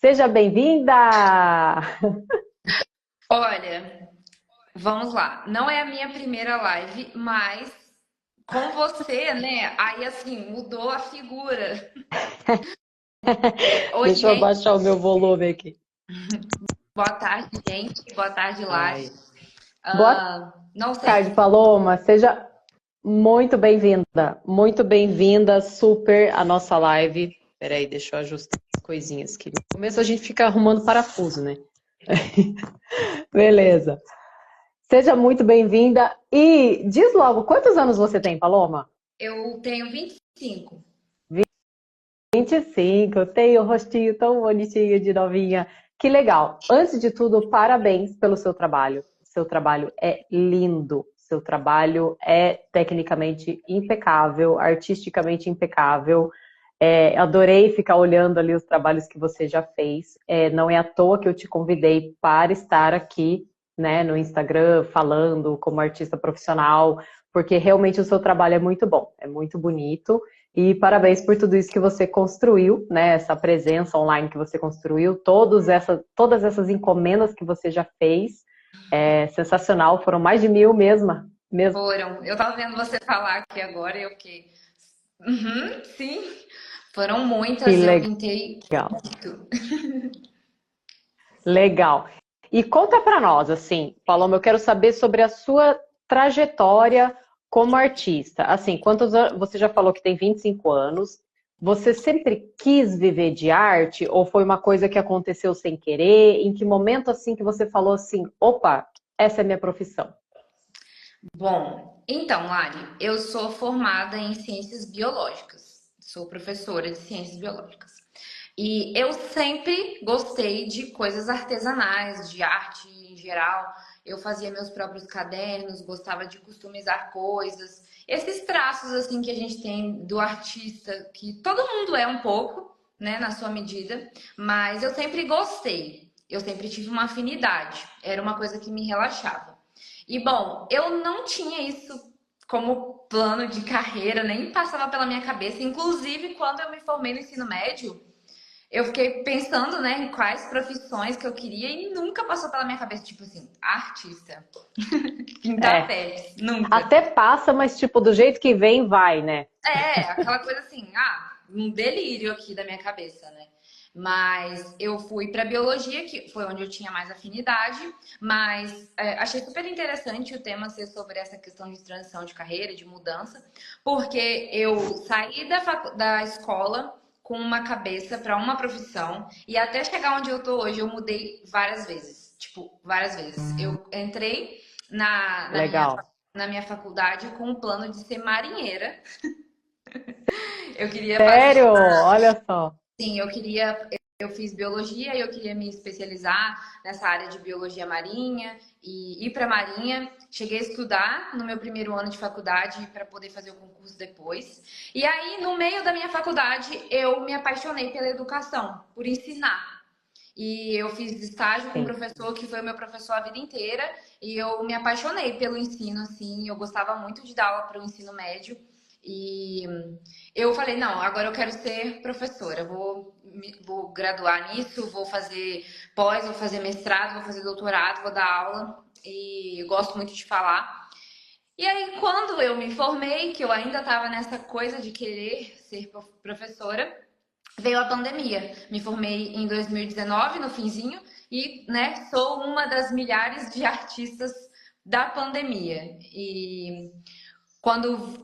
Seja bem-vinda! Olha, vamos lá. Não é a minha primeira live, mas com você, né? Aí assim, mudou a figura. Oi, Deixa eu gente. abaixar o meu volume aqui. Boa tarde, gente. Boa tarde, Lari. Ai. Boa Não sei tarde, se. Paloma. Seja muito bem-vinda. Muito bem-vinda, super, à nossa live. Peraí, deixa eu ajustar as coisinhas aqui. No começo a gente fica arrumando parafuso, né? Beleza. Seja muito bem-vinda. E diz logo, quantos anos você tem, Paloma? Eu tenho 25. 25. Eu tenho o rostinho tão bonitinho de novinha. Que legal. Antes de tudo, parabéns pelo seu trabalho. Seu trabalho é lindo. Seu trabalho é tecnicamente impecável, artisticamente impecável. Adorei ficar olhando ali os trabalhos que você já fez. Não é à toa que eu te convidei para estar aqui, né, no Instagram, falando como artista profissional, porque realmente o seu trabalho é muito bom, é muito bonito. E parabéns por tudo isso que você construiu, né? Essa presença online que você construiu, todas essas encomendas que você já fez. É sensacional, foram mais de 1.000 mesmo. Foram. Eu tava vendo você falar aqui agora e eu fiquei. Uhum, sim. Foram Que muitas, eu pintei legal, muito. legal. E conta para nós, assim, Paloma, eu quero saber sobre a sua trajetória como artista. Assim, você já falou que tem 25 anos. Você sempre quis viver de arte ou foi uma coisa que aconteceu sem querer? Em que momento assim que você falou assim, opa, essa é a minha profissão? Bom, então, Lari, eu sou formada em ciências biológicas. Sou professora de ciências biológicas. E eu sempre gostei de coisas artesanais, de arte em geral. Eu fazia meus próprios cadernos, gostava de customizar coisas. Esses traços assim que a gente tem do artista, que todo mundo é um pouco, né, na sua medida, mas eu sempre gostei. Eu sempre tive uma afinidade. Era uma coisa que me relaxava. E bom, eu não tinha isso como plano de carreira, nem passava pela minha cabeça. Inclusive, quando eu me formei no ensino médio, eu fiquei pensando, né, em quais profissões que eu queria e nunca passou pela minha cabeça, tipo assim, artista, pintar É, pés, nunca. até passa, mas tipo, do jeito que vem, vai, né? É, aquela coisa assim, um delírio aqui da minha cabeça, né? Mas eu fui para biologia, que foi onde eu tinha mais afinidade, mas achei super interessante o tema ser sobre essa questão de transição de carreira, de mudança, porque eu saí da escola com uma cabeça para uma profissão e até chegar onde eu tô hoje eu mudei várias vezes, tipo, várias vezes. Eu entrei na, na minha, Legal. na minha faculdade com o plano de ser marinheira. Eu queria fazer, Sério? Olha só. sim, eu fiz biologia e eu queria me especializar nessa área de biologia marinha e ir para a marinha. Cheguei a estudar no meu primeiro ano de faculdade para poder fazer o concurso depois. E aí, no meio da minha faculdade, eu me apaixonei pela educação, por ensinar. E eu fiz estágio com um Sim. professor que foi o meu professor a vida inteira e eu me apaixonei pelo ensino, assim. Eu gostava muito de dar aula para o ensino médio. E eu falei, não, agora eu quero ser professora. Vou graduar nisso, vou fazer pós, vou fazer mestrado, vou fazer doutorado, vou dar aula. E eu gosto muito de falar. E aí, quando eu me formei, que eu ainda estava nessa coisa de querer ser professora, veio a pandemia. Me formei em 2019, no finzinho, e, né, sou uma das milhares de artistas da pandemia. E quando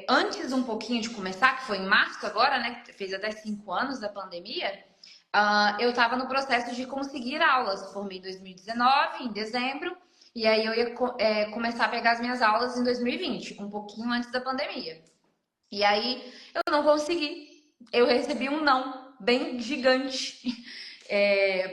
antes um pouquinho de começar, que foi em março agora, né? Que fez até 5 anos da pandemia, eu estava no processo de conseguir aulas. Formei em 2019, em dezembro, e aí eu ia começar a pegar as minhas aulas em 2020, um pouquinho antes da pandemia. E aí eu não consegui. Eu recebi um não bem gigante.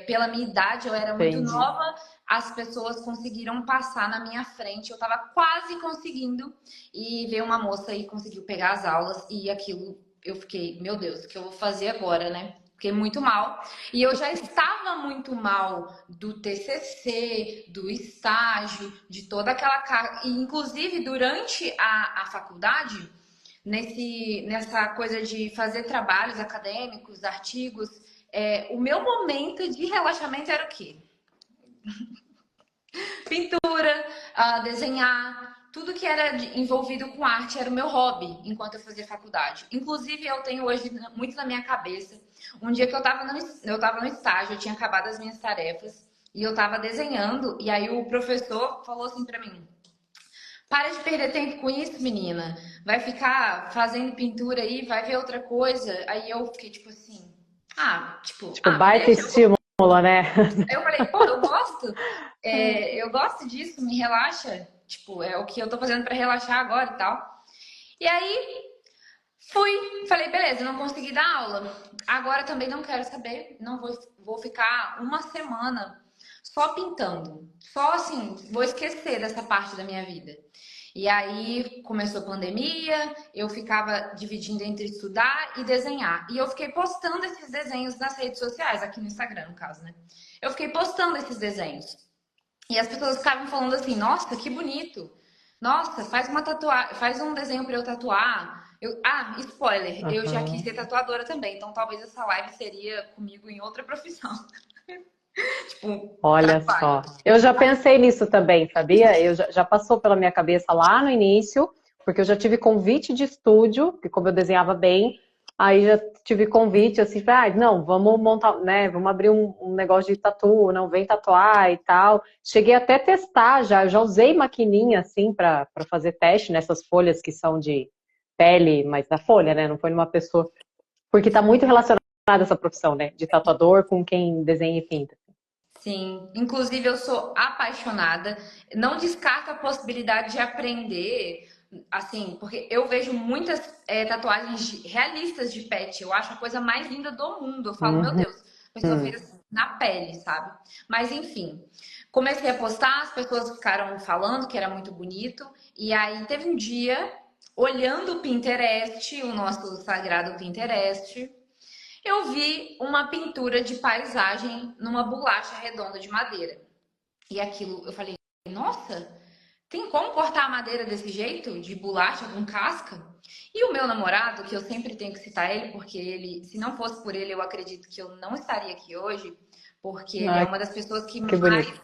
Pela minha idade, eu era muito Entendi. nova, as pessoas conseguiram passar na minha frente, eu tava quase conseguindo, e veio uma moça e conseguiu pegar as aulas, e aquilo eu fiquei, meu Deus, o que eu vou fazer agora, né? Fiquei muito mal. E eu já estava muito mal do TCC, do estágio, de toda aquela carga. E, inclusive, durante a faculdade, nessa coisa de fazer trabalhos acadêmicos, artigos, o meu momento de relaxamento era o quê? Pintura, desenhar, tudo que era envolvido com arte era o meu hobby enquanto eu fazia faculdade. Inclusive, eu tenho hoje muito na minha cabeça. Um dia que eu tava no estágio, eu tinha acabado as minhas tarefas e eu tava desenhando, e aí o professor falou assim pra mim: para de perder tempo com isso, menina. Vai ficar fazendo pintura aí, vai ver outra coisa. Aí eu fiquei tipo assim, Tipo, baita deixa. estímulo, né? Aí eu falei, pô, eu gosto. Eu gosto disso, me relaxa. Tipo, é o que eu tô fazendo pra relaxar agora e tal. E aí falei, beleza, não consegui dar aula. Agora também não quero saber, não vou ficar uma semana só pintando. Só assim, vou esquecer dessa parte da minha vida. E aí começou a pandemia, eu ficava dividindo entre estudar e desenhar. E eu fiquei postando esses desenhos nas redes sociais, aqui no Instagram, no caso, né? Eu fiquei postando esses desenhos. E as pessoas ficavam falando assim: nossa, que bonito! Nossa, faz uma tatuagem, faz um desenho para eu tatuar. Spoiler, eu já quis Uhum. ser tatuadora também, então talvez essa live seria comigo em outra profissão. Tipo, Olha tatuagem. só. Eu já pensei nisso também, sabia? Já passou pela minha cabeça lá no início, porque eu já tive convite de estúdio, que como eu desenhava bem, aí já tive convite assim, não, vamos montar, né? Vamos abrir um negócio de tatu, não vem tatuar e tal. Cheguei até a testar já usei maquininha assim para fazer teste nessas folhas que são de pele, mas da folha, né? Não foi numa pessoa, porque está muito relacionada essa profissão, né? De tatuador com quem desenha e pinta. Sim, inclusive eu sou apaixonada. Não descarto a possibilidade de aprender, assim, porque eu vejo muitas tatuagens realistas de pet. Eu acho a coisa mais linda do mundo. Eu falo, meu Uhum. Deus, a pessoa fez assim, na pele, sabe? Mas enfim, comecei a postar, as pessoas ficaram falando que era muito bonito. E aí teve um dia, olhando o Pinterest, o nosso sagrado Pinterest. Eu vi uma pintura de paisagem numa bolacha redonda de madeira. E aquilo, eu falei, nossa, tem como cortar a madeira desse jeito? De bolacha com casca? E o meu namorado, que eu sempre tenho que citar ele, porque ele, se não fosse por ele, eu acredito que eu não estaria aqui hoje, porque ele é Ai, uma das pessoas que que mais. bonito.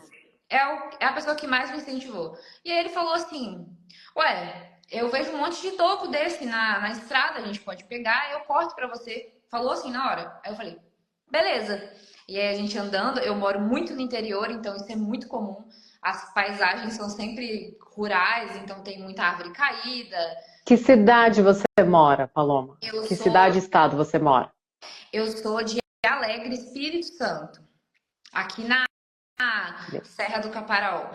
É a pessoa que mais me incentivou. E aí ele falou assim: ué, eu vejo um monte de toco desse na estrada, a gente pode pegar, eu corto pra você. Falou assim na hora. Aí eu falei: beleza. E aí a gente andando, eu moro muito no interior, então isso é muito comum. As paisagens são sempre rurais, então tem muita árvore caída. Que cidade você mora, Paloma? Eu Que cidade e sou, estado você mora? eu sou de Alegre, Espírito Santo, aqui na Serra do Caparaó.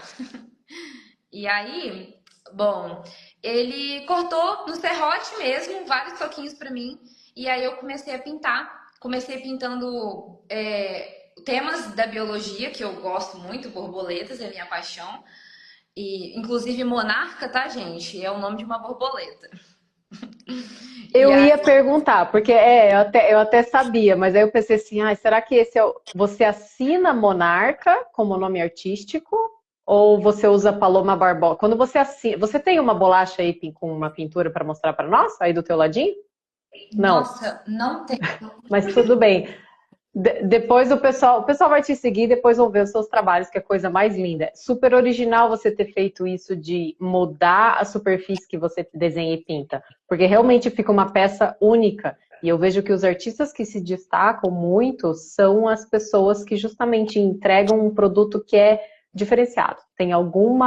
E aí, bom, ele cortou no serrote mesmo, vários toquinhos pra mim. E aí eu comecei a pintar. Comecei pintando temas da biologia, que eu gosto muito, borboletas é minha paixão. E, inclusive, monarca, tá, gente? É o nome de uma borboleta. E Eu aí, ia perguntar, porque eu até sabia, mas aí eu pensei assim, será que esse é você assina Monarca como nome artístico? Ou você usa Paloma Barbosa? Quando você assina, você tem uma bolacha aí com uma pintura para mostrar para nós, aí do teu ladinho? Não, nossa, não tem. mas tudo bem. Depois o pessoal vai te seguir, depois vão ver os seus trabalhos, que é a coisa mais linda. Super original você ter feito isso de mudar a superfície que você desenha e pinta, porque realmente fica uma peça única. E eu vejo que os artistas que se destacam muito são as pessoas que justamente entregam um produto que é diferenciado. Tem algum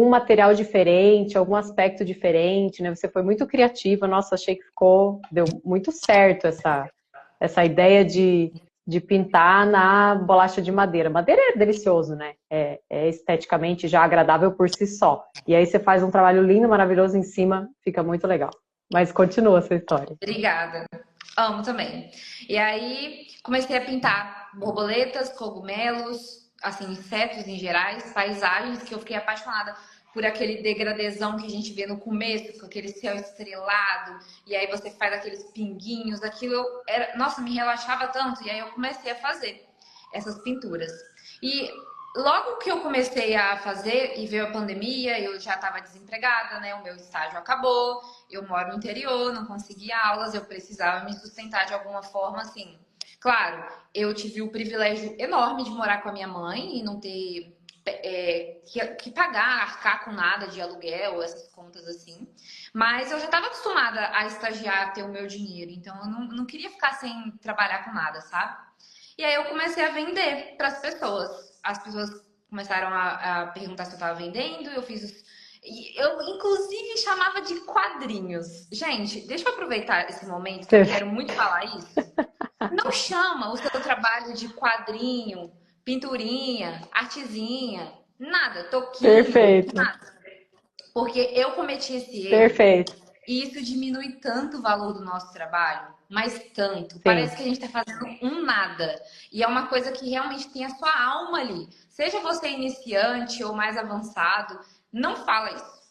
material diferente, algum aspecto diferente, né? Você foi muito criativa, nossa, achei que deu muito certo essa ideia de pintar na bolacha de madeira. Madeira é delicioso, né? É esteticamente já agradável por si só. E aí você faz um trabalho lindo, maravilhoso em cima, fica muito legal. Mas continua essa história. Obrigada. Amo também. E aí comecei a pintar borboletas, cogumelos, assim, insetos em gerais, paisagens que eu fiquei apaixonada por aquele degradezão que a gente vê no começo, com aquele céu estrelado, e aí você faz aqueles pinguinhos, nossa, me relaxava tanto, e aí eu comecei a fazer essas pinturas. E logo que eu comecei a fazer e veio a pandemia, eu já estava desempregada, né? O meu estágio acabou, eu moro no interior, não conseguia aulas, eu precisava me sustentar de alguma forma, assim. Claro, eu tive o privilégio enorme de morar com a minha mãe e não ter que pagar, arcar com nada de aluguel, essas contas assim. Mas eu já estava acostumada a estagiar, a ter o meu dinheiro, então eu não queria ficar sem trabalhar com nada, sabe? E aí eu comecei a vender para as pessoas. As pessoas começaram a perguntar se eu estava vendendo, eu fiz os. Eu, inclusive, chamava de quadrinhos. Gente, deixa eu aproveitar esse momento que eu quero muito falar isso. Não chama o seu trabalho de quadrinho, pinturinha, artezinha, nada, toquinho, Perfeito, nada. Porque eu cometi esse erro perfeito. e isso diminui tanto o valor do nosso trabalho, mas tanto. Parece Sim, que a gente está fazendo um nada. E é uma coisa que realmente tem a sua alma ali. Seja você iniciante ou mais avançado, não fala isso.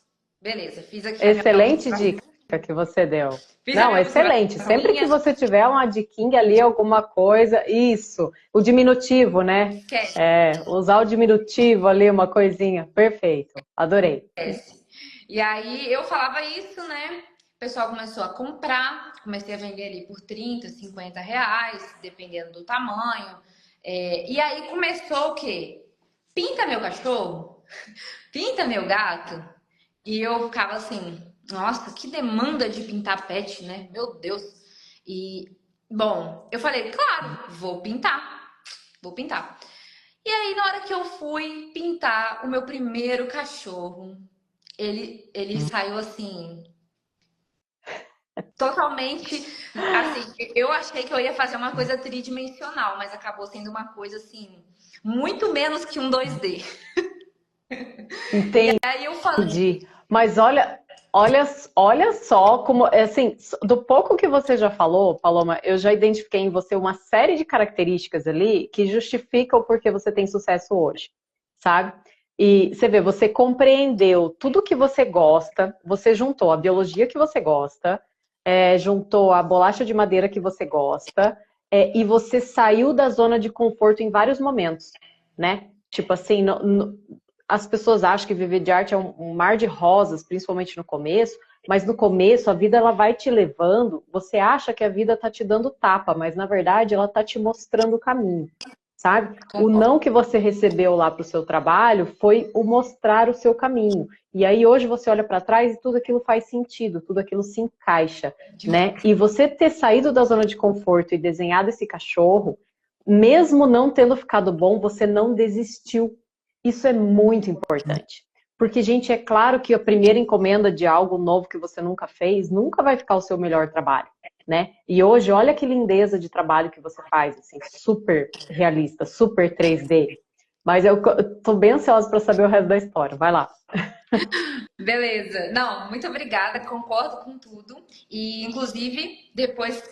Beleza, fiz aqui a minha excelente observação. dica que você deu. Fiz a Não, minha excelente. Sempre que observaçãozinha, você tiver uma diquinha ali, alguma coisa, isso. O diminutivo, né? esquece. É, usar o diminutivo ali, uma coisinha. Perfeito. Adorei. E aí eu falava isso, né? O pessoal começou a comprar, comecei a vender ali por 30, 50 reais, dependendo do tamanho. E aí começou o quê? Pinta meu cachorro, pinta meu gato. E eu ficava assim, nossa, que demanda de pintar pet, né? Meu Deus. E, bom, eu falei, claro, vou pintar, vou pintar. E aí, na hora que eu fui pintar o meu primeiro cachorro, ele saiu assim, totalmente assim. Eu achei que eu ia fazer uma coisa tridimensional, mas acabou sendo uma coisa assim, muito menos que um 2D. E Entendi. aí eu falei, Mas olha só como, assim, do pouco que você já falou, Paloma, eu já identifiquei em você uma série de características ali que justificam o porquê você tem sucesso hoje, sabe? E você vê, você compreendeu tudo que você gosta, você juntou a biologia que você gosta, juntou a bolacha de madeira que você gosta, e você saiu da zona de conforto em vários momentos, né? Tipo assim, as pessoas acham que viver de arte é um mar de rosas, principalmente no começo, mas no começo a vida ela vai te levando, você acha que a vida tá te dando tapa, mas na verdade ela tá te mostrando o caminho, sabe? O concordo. não que você recebeu lá para o seu trabalho foi o mostrar o seu caminho. E aí hoje você olha para trás e tudo aquilo faz sentido, tudo aquilo se encaixa, né? E você ter saído da zona de conforto e desenhado esse cachorro, mesmo não tendo ficado bom, você não desistiu. Isso é muito importante. Porque, gente, é claro que a primeira encomenda de algo novo que você nunca fez nunca vai ficar o seu melhor trabalho, né? E hoje, olha que lindeza de trabalho que você faz, assim, super realista, super 3D. Mas eu tô bem ansiosa para saber o resto da história. Vai lá. Beleza. Não, muito obrigada, concordo com tudo. E, inclusive, depois,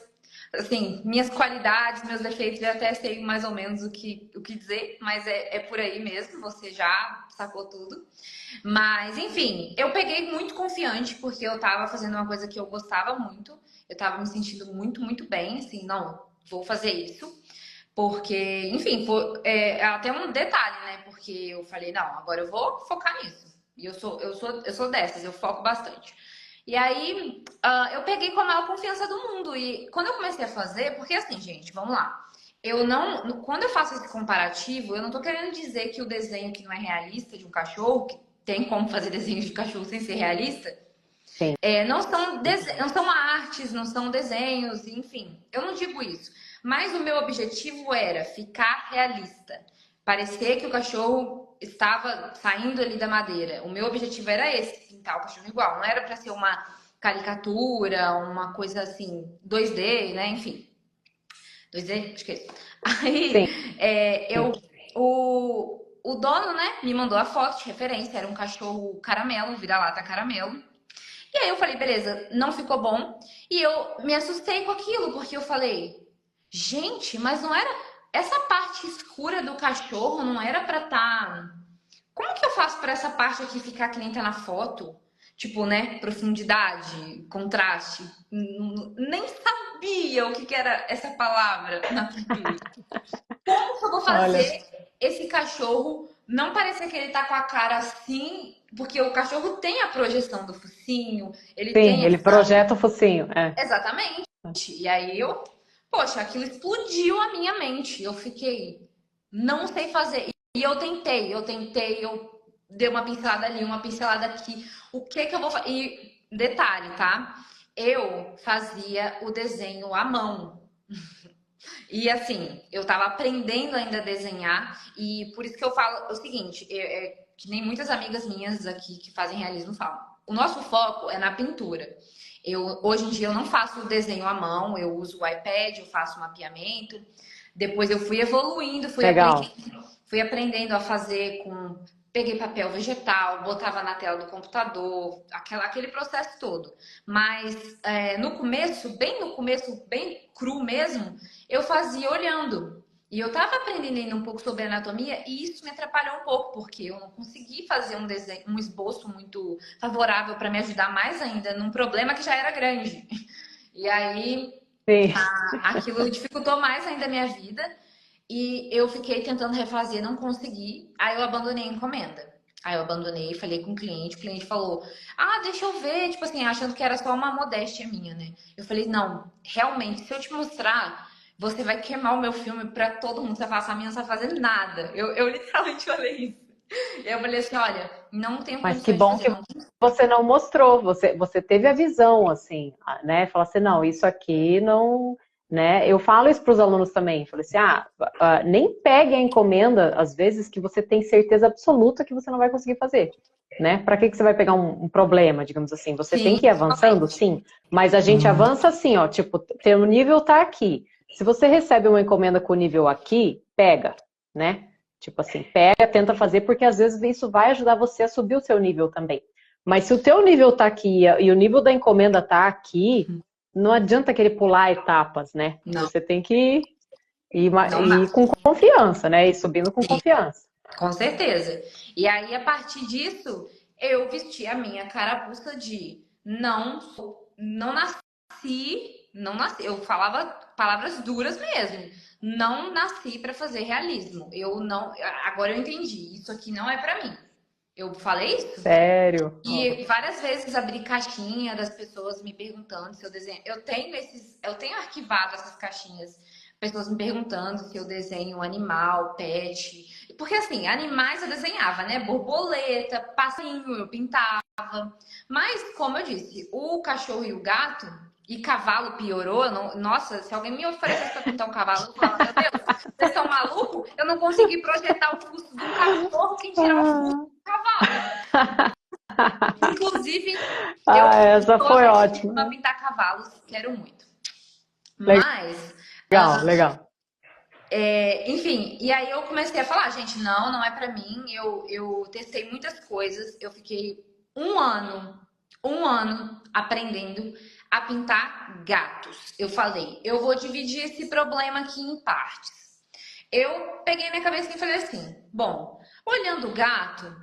assim, minhas qualidades, meus defeitos, eu até sei mais ou menos o que dizer, mas é por aí mesmo, você já sacou tudo. Mas, enfim, eu peguei muito confiante, porque eu tava fazendo uma coisa que eu gostava muito, eu tava me sentindo muito, muito bem, assim, não, vou fazer isso. Porque, enfim, é até um detalhe, né? Porque eu falei, não, agora eu vou focar nisso. E eu sou dessas, eu foco bastante. E aí, eu peguei com a maior confiança do mundo. E quando eu comecei a fazer, porque assim, gente, vamos lá. Eu não, quando eu faço esse comparativo, eu não tô querendo dizer que o desenho que não é realista de um cachorro, que tem como fazer desenho de cachorro sem ser realista, Sim. não são artes, não são desenhos, enfim. Eu não digo isso. Mas o meu objetivo era ficar realista. Parecer que o cachorro estava saindo ali da madeira. O meu objetivo era esse, pintar o cachorro igual. Não era para ser uma caricatura, uma coisa assim, 2D, né? Enfim. 2D? Acho que é isso. Sim. Aí, o dono, né, me mandou a foto de referência. Era um cachorro caramelo, vira-lata caramelo. E aí eu falei, beleza, não ficou bom. E eu me assustei com aquilo, porque eu falei, gente, mas não era. Essa parte escura do cachorro não era pra tá. Como que eu faço pra essa parte aqui ficar que nem tá na foto? Tipo, né? Profundidade, contraste. Nem sabia o que era essa palavra na pintura. Como que eu vou Olha, fazer esse cachorro não parecer que ele tá com a cara assim? Porque o cachorro tem a projeção do focinho, ele sim, tem ele essa. projeta o focinho. É. Exatamente. E aí eu poxa, aquilo explodiu a minha mente. Eu fiquei, não sei fazer. E eu dei uma pincelada ali, uma pincelada aqui. O que que eu vou fazer? E detalhe, tá? Eu fazia o desenho à mão. E assim, eu tava aprendendo ainda a desenhar, e por isso que eu falo o seguinte, que nem muitas amigas minhas aqui que fazem realismo falam. O nosso foco é na pintura. Hoje em dia eu não faço desenho à mão, eu uso o iPad, eu faço mapeamento. Depois eu fui evoluindo, Legal. fui aprendendo a fazer com. Peguei papel vegetal, botava na tela do computador, aquele processo todo. Mas no começo, bem cru mesmo, eu fazia olhando. E eu estava aprendendo ainda um pouco sobre anatomia e isso me atrapalhou um pouco, porque eu não consegui fazer um desenho, um esboço muito favorável para me ajudar mais ainda num problema que já era grande. E aí Sim. aquilo dificultou mais ainda a minha vida e eu fiquei tentando refazer, não consegui. Aí eu abandonei a encomenda. Aí eu abandonei, falei com o cliente falou: Ah, deixa eu ver, tipo assim, achando que era só uma modéstia minha, né? Eu falei: Não, realmente, se eu te mostrar, você vai queimar o meu filme pra todo mundo. Você vai falar, essa menina não sabe fazer nada. Eu literalmente falei isso. E eu falei assim: Olha, não tenho Mas que condições de bom fazer, que não. você não mostrou, você teve a visão, assim, né? Falar assim, não, isso aqui não, né? Eu falo isso para os alunos também, falei assim, nem pegue a encomenda, às vezes, que você tem certeza absoluta que você não vai conseguir fazer, né? Para que você vai pegar um problema, digamos assim? Você tem Sim, que ir avançando, totalmente. sim, mas a gente avança assim, ó, tipo, ter o nível tá aqui. Se você recebe uma encomenda com o nível aqui, pega, né? Tipo assim, pega, tenta fazer, porque às vezes isso vai ajudar você a subir o seu nível também. Mas se o teu nível tá aqui e o nível da encomenda tá aqui, não adianta querer pular etapas, né? Não, Você tem que não ir dá. com confiança, né? Ir subindo com confiança. Com certeza. E aí, a partir disso, eu vesti a minha carapuça de não nasci, não nasci. Eu falava palavras duras mesmo. Não nasci para fazer realismo. Eu não. Agora eu entendi. Isso aqui não é para mim. Eu falei isso. Sério. E várias vezes abri caixinha das pessoas me perguntando se eu desenho. Eu tenho arquivado essas caixinhas, pessoas me perguntando se eu desenho um animal, pet. Porque assim, animais eu desenhava, né? Borboleta, passarinho, eu pintava. Mas, como eu disse, o cachorro e o gato, e cavalo piorou. Nossa, se alguém me oferecesse para pintar um cavalo, eu falava, meu Deus, vocês estão malucos? Eu não consegui projetar o fusto do cachorro, quem tirar o fusto do cavalo. Inclusive, eu Essa estou foi aprendendo a ótima. pintar cavalos, quero muito. Mas, Legal, legal. enfim, e aí eu comecei a falar, gente, não é pra mim. Eu testei muitas coisas, eu fiquei um ano aprendendo a pintar gatos. Eu falei, eu vou dividir esse problema aqui em partes. Eu peguei minha cabeça e falei assim, bom, olhando o gato,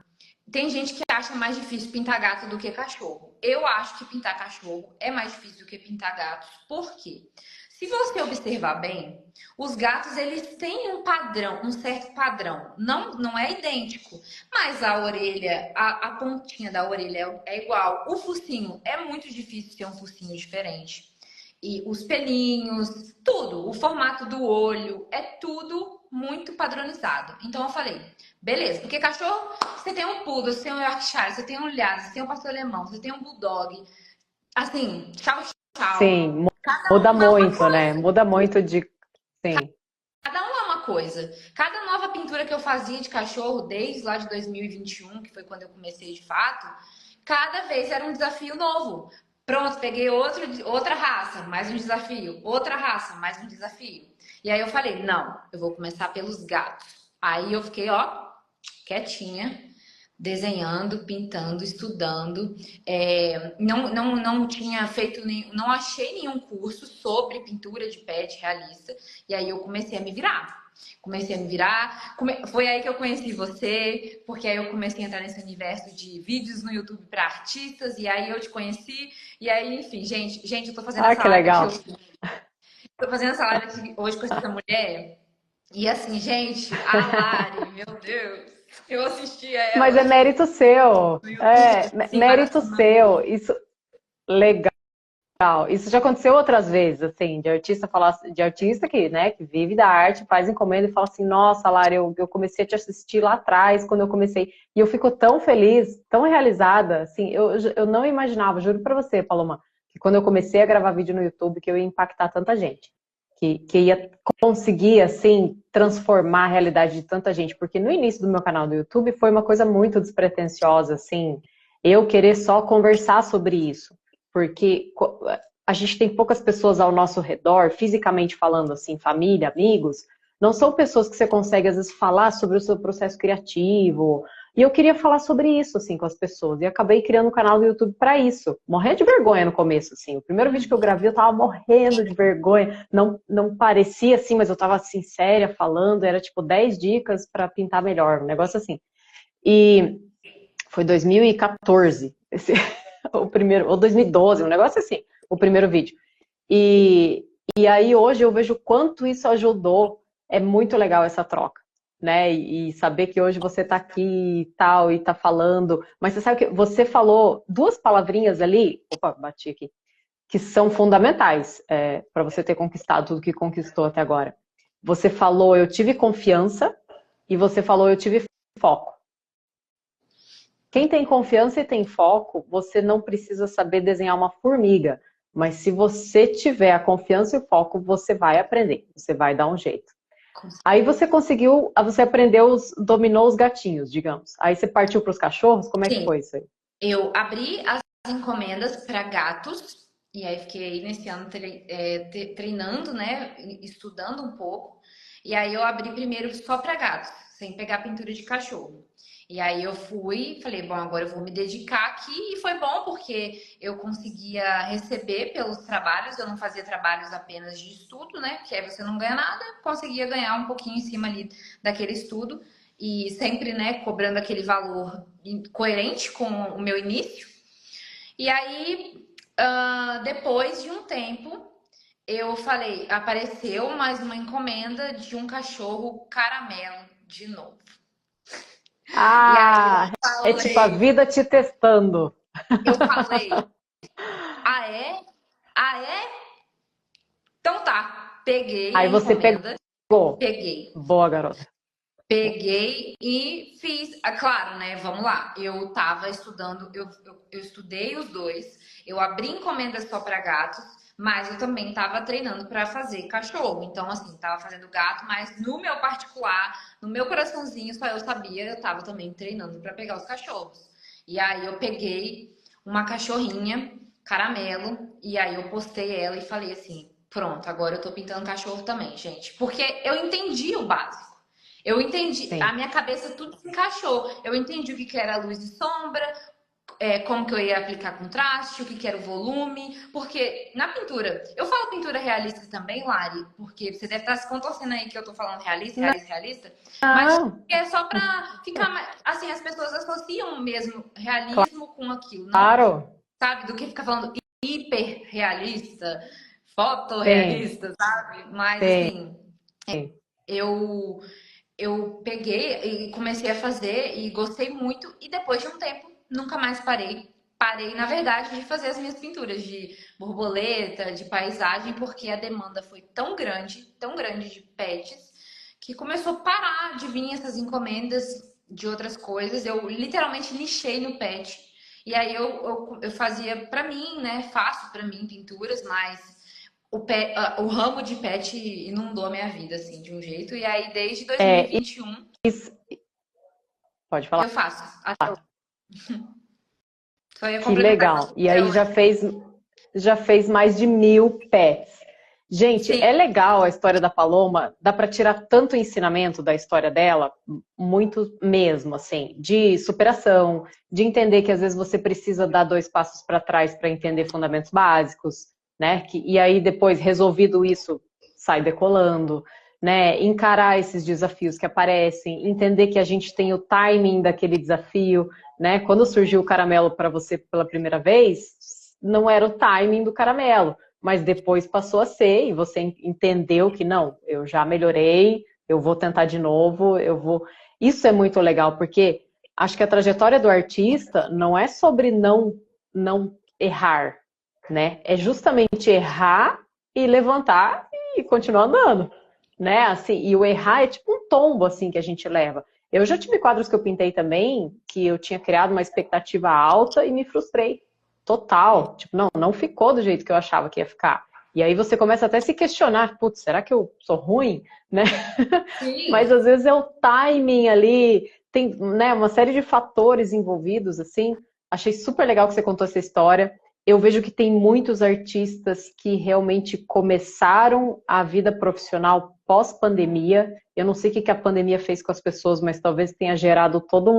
tem gente que acha mais difícil pintar gato do que cachorro. Eu acho que pintar cachorro é mais difícil do que pintar gatos. Por quê? Se você observar bem, os gatos eles têm um padrão, um certo padrão. Não é idêntico, mas a orelha, a pontinha da orelha é igual. O focinho é muito difícil ter um focinho diferente. E os pelinhos, tudo, o formato do olho, é tudo muito padronizado. Então eu falei, beleza, porque cachorro, você tem um poodle, você tem um Yorkshire, você tem um Lhasa, você tem um pastor alemão, você tem um bulldog. Assim, tchau, tchau. Sim, Cada muda um é uma muito, né? coisa. Muda muito de. Sim. Cada um é uma coisa. Cada nova pintura que eu fazia de cachorro, desde lá de 2021, que foi quando eu comecei de fato, cada vez era um desafio novo. Pronto, peguei outra raça, mais um desafio. Outra raça, mais um desafio. E aí eu falei, não, eu vou começar pelos gatos. Aí eu fiquei, ó, quietinha, desenhando, pintando, estudando. Não tinha feito nem, não achei nenhum curso sobre pintura de pet realista. E aí eu comecei a me virar. Comecei a me virar. Foi aí que eu conheci você, porque aí eu comecei a entrar nesse universo de vídeos no YouTube para artistas, e aí eu te conheci. E aí, enfim, gente, eu tô fazendo essa Que live aqui legal. hoje. Tô fazendo essa live aqui hoje com essa mulher. E assim, gente, a Lari, meu Deus, eu assistia Mas ela é mérito seu. no YouTube, É, assim, mérito maratonando. seu. Isso, legal. Isso já aconteceu outras vezes, assim, de artista falar, de artista que, né, que vive da arte, faz encomenda e fala assim, nossa, Lara, eu comecei a te assistir lá atrás, quando eu comecei, e eu fico tão feliz, tão realizada, assim, eu não imaginava, juro pra você, Paloma, que quando eu comecei a gravar vídeo no YouTube, que eu ia impactar tanta gente, que ia conseguir, assim, transformar a realidade de tanta gente, porque no início do meu canal do YouTube foi uma coisa muito despretensiosa, assim, eu querer só conversar sobre isso, porque a gente tem poucas pessoas ao nosso redor, fisicamente falando assim, família, amigos, não são pessoas que você consegue às vezes falar sobre o seu processo criativo. E eu queria falar sobre isso assim com as pessoas e acabei criando um canal do YouTube para isso. Morrendo de vergonha no começo assim. O primeiro vídeo que eu gravei eu tava morrendo de vergonha, não parecia assim, mas eu tava assim séria falando, era tipo 10 dicas para pintar melhor, um negócio assim. E foi 2014, o primeiro, ou 2012, um negócio assim, o primeiro vídeo. E aí hoje eu vejo quanto isso ajudou, é muito legal essa troca, né? E saber que hoje você tá aqui e tal, e tá falando, mas você sabe que você falou duas palavrinhas ali, opa, bati aqui, que são fundamentais para você ter conquistado tudo que conquistou até agora. Você falou, eu tive confiança, e você falou, eu tive foco. Quem tem confiança e tem foco, você não precisa saber desenhar uma formiga. Mas se você tiver a confiança e o foco, você vai aprender, você vai dar um jeito. Aí você conseguiu, você aprendeu, dominou os gatinhos, digamos. Aí você partiu para os cachorros, como é que Sim, foi isso aí? eu abri as encomendas para gatos e aí fiquei nesse ano treinando, né, estudando um pouco. E aí eu abri primeiro só para gatos, sem pegar pintura de cachorro. E aí eu fui, falei, bom, agora eu vou me dedicar aqui e foi bom porque eu conseguia receber pelos trabalhos, eu não fazia trabalhos apenas de estudo, né? Que aí você não ganha nada, conseguia ganhar um pouquinho em cima ali daquele estudo e sempre, né, cobrando aquele valor coerente com o meu início. E aí, depois de um tempo, eu falei, apareceu mais uma encomenda de um cachorro caramelo de novo. E aí Ah, é tipo a vida te testando. eu falei, ah é? Ah é? Então tá. Peguei a Aí você encomenda, pegou. peguei. Boa, garota. Peguei e fiz, claro, né? Vamos lá. Eu tava estudando, eu estudei os dois, eu abri encomendas só para gatos, mas eu também tava treinando para fazer cachorro. Então, assim, tava fazendo gato, mas no meu particular, no meu coraçãozinho, só eu sabia, eu tava também treinando para pegar os cachorros. E aí eu peguei uma cachorrinha, caramelo, e aí eu postei ela e falei assim: pronto, agora eu tô pintando cachorro também, gente. Porque eu entendi o básico. Eu entendi, a Sim. minha cabeça tudo se encaixou. Eu entendi o que era luz e sombra, como que eu ia aplicar contraste, o que era o volume, porque na pintura, eu falo pintura realista também, Lari, porque você deve estar se contorcendo aí que eu tô falando realista, realista, realista, mas Não, é só pra ficar mais, assim, as pessoas associam mesmo realismo com aquilo, não, claro. sabe, do que ficar falando hiper realista, Sim, fotorrealista, sabe? Mas sim. assim, eu eu peguei e comecei a fazer e gostei muito. E depois de um tempo, nunca mais parei. Parei, na verdade, de fazer as minhas pinturas de borboleta, de paisagem, porque a demanda foi tão grande de pets, que começou a parar de vir essas encomendas de outras coisas. Eu literalmente nichei no pet. E aí eu fazia pra mim, né? Faço pra mim pinturas, mas o ramo de pet inundou a minha vida, assim, de um jeito. E aí, desde É, 2021, isso- pode falar. eu faço. Até hoje. Só ia Que complementar que eu legal. sou E até aí hoje. já fez mais de 1000 pets. Gente, Sim, é legal a história da Paloma, dá para tirar tanto ensinamento da história dela, muito mesmo, assim, de superação, de entender que às vezes você precisa dar 2 passos para trás para entender fundamentos básicos, né? E aí depois, resolvido isso, sai decolando, né? Encarar esses desafios que aparecem, entender que a gente tem o timing daquele desafio, né? Quando surgiu o caramelo para você pela primeira vez, não era o timing do caramelo, mas depois passou a ser e você entendeu que não, eu já melhorei, eu vou tentar de novo, eu vou. Isso é muito legal, porque acho que a trajetória do artista não é sobre não errar, né? É justamente errar e levantar e continuar andando, né? Assim, e o errar é tipo um tombo, assim, que a gente leva. Eu já tive quadros que eu pintei também, que eu tinha criado uma expectativa alta e me frustrei. Total. Tipo, não ficou do jeito que eu achava que ia ficar. E aí você começa até a se questionar, putz, será que eu sou ruim? Né? Mas Sim. às vezes é o timing ali, tem, né, uma série de fatores envolvidos, assim. Achei super legal que você contou essa história. Eu vejo que tem muitos artistas que realmente começaram a vida profissional pós-pandemia. Eu não sei o que a pandemia fez com as pessoas, mas talvez tenha gerado todo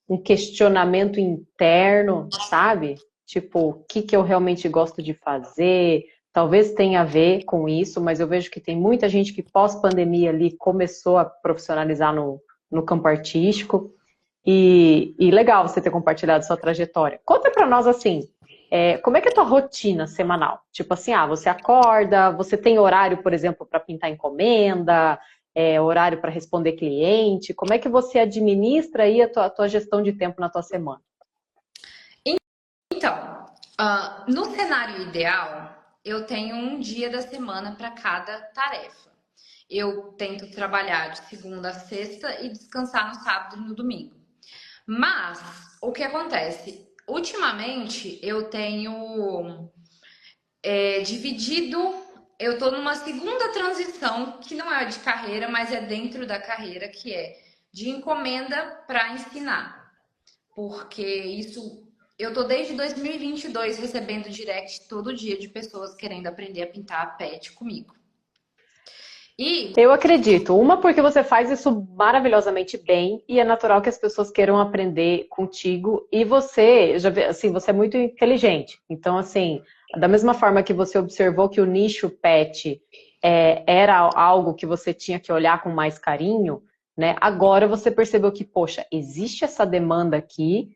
um questionamento interno, sabe? Tipo, o que eu realmente gosto de fazer? Talvez tenha a ver com isso, mas eu vejo que tem muita gente que pós-pandemia ali começou a profissionalizar no campo artístico. E legal você ter compartilhado sua trajetória. Conta pra nós assim, como é que é a tua rotina semanal? Tipo assim, você acorda, você tem horário, por exemplo, para pintar encomenda, horário para responder cliente, como é que você administra aí a tua gestão de tempo na tua semana? Então, no cenário ideal, eu tenho um dia da semana para cada tarefa. Eu tento trabalhar de segunda a sexta e descansar no sábado e no domingo. Mas o que acontece? Ultimamente eu tenho dividido. Eu estou numa segunda transição que não é de carreira, mas é dentro da carreira, que é de encomenda para ensinar. Porque isso. Eu tô desde 2022 recebendo direct todo dia de pessoas querendo aprender a pintar pet comigo. E Eu acredito. Uma, porque você faz isso maravilhosamente bem e é natural que as pessoas queiram aprender contigo. E você, já vê, assim, você é muito inteligente. Então, assim, da mesma forma que você observou que o nicho pet era algo que você tinha que olhar com mais carinho, né? Agora você percebeu que, poxa, existe essa demanda aqui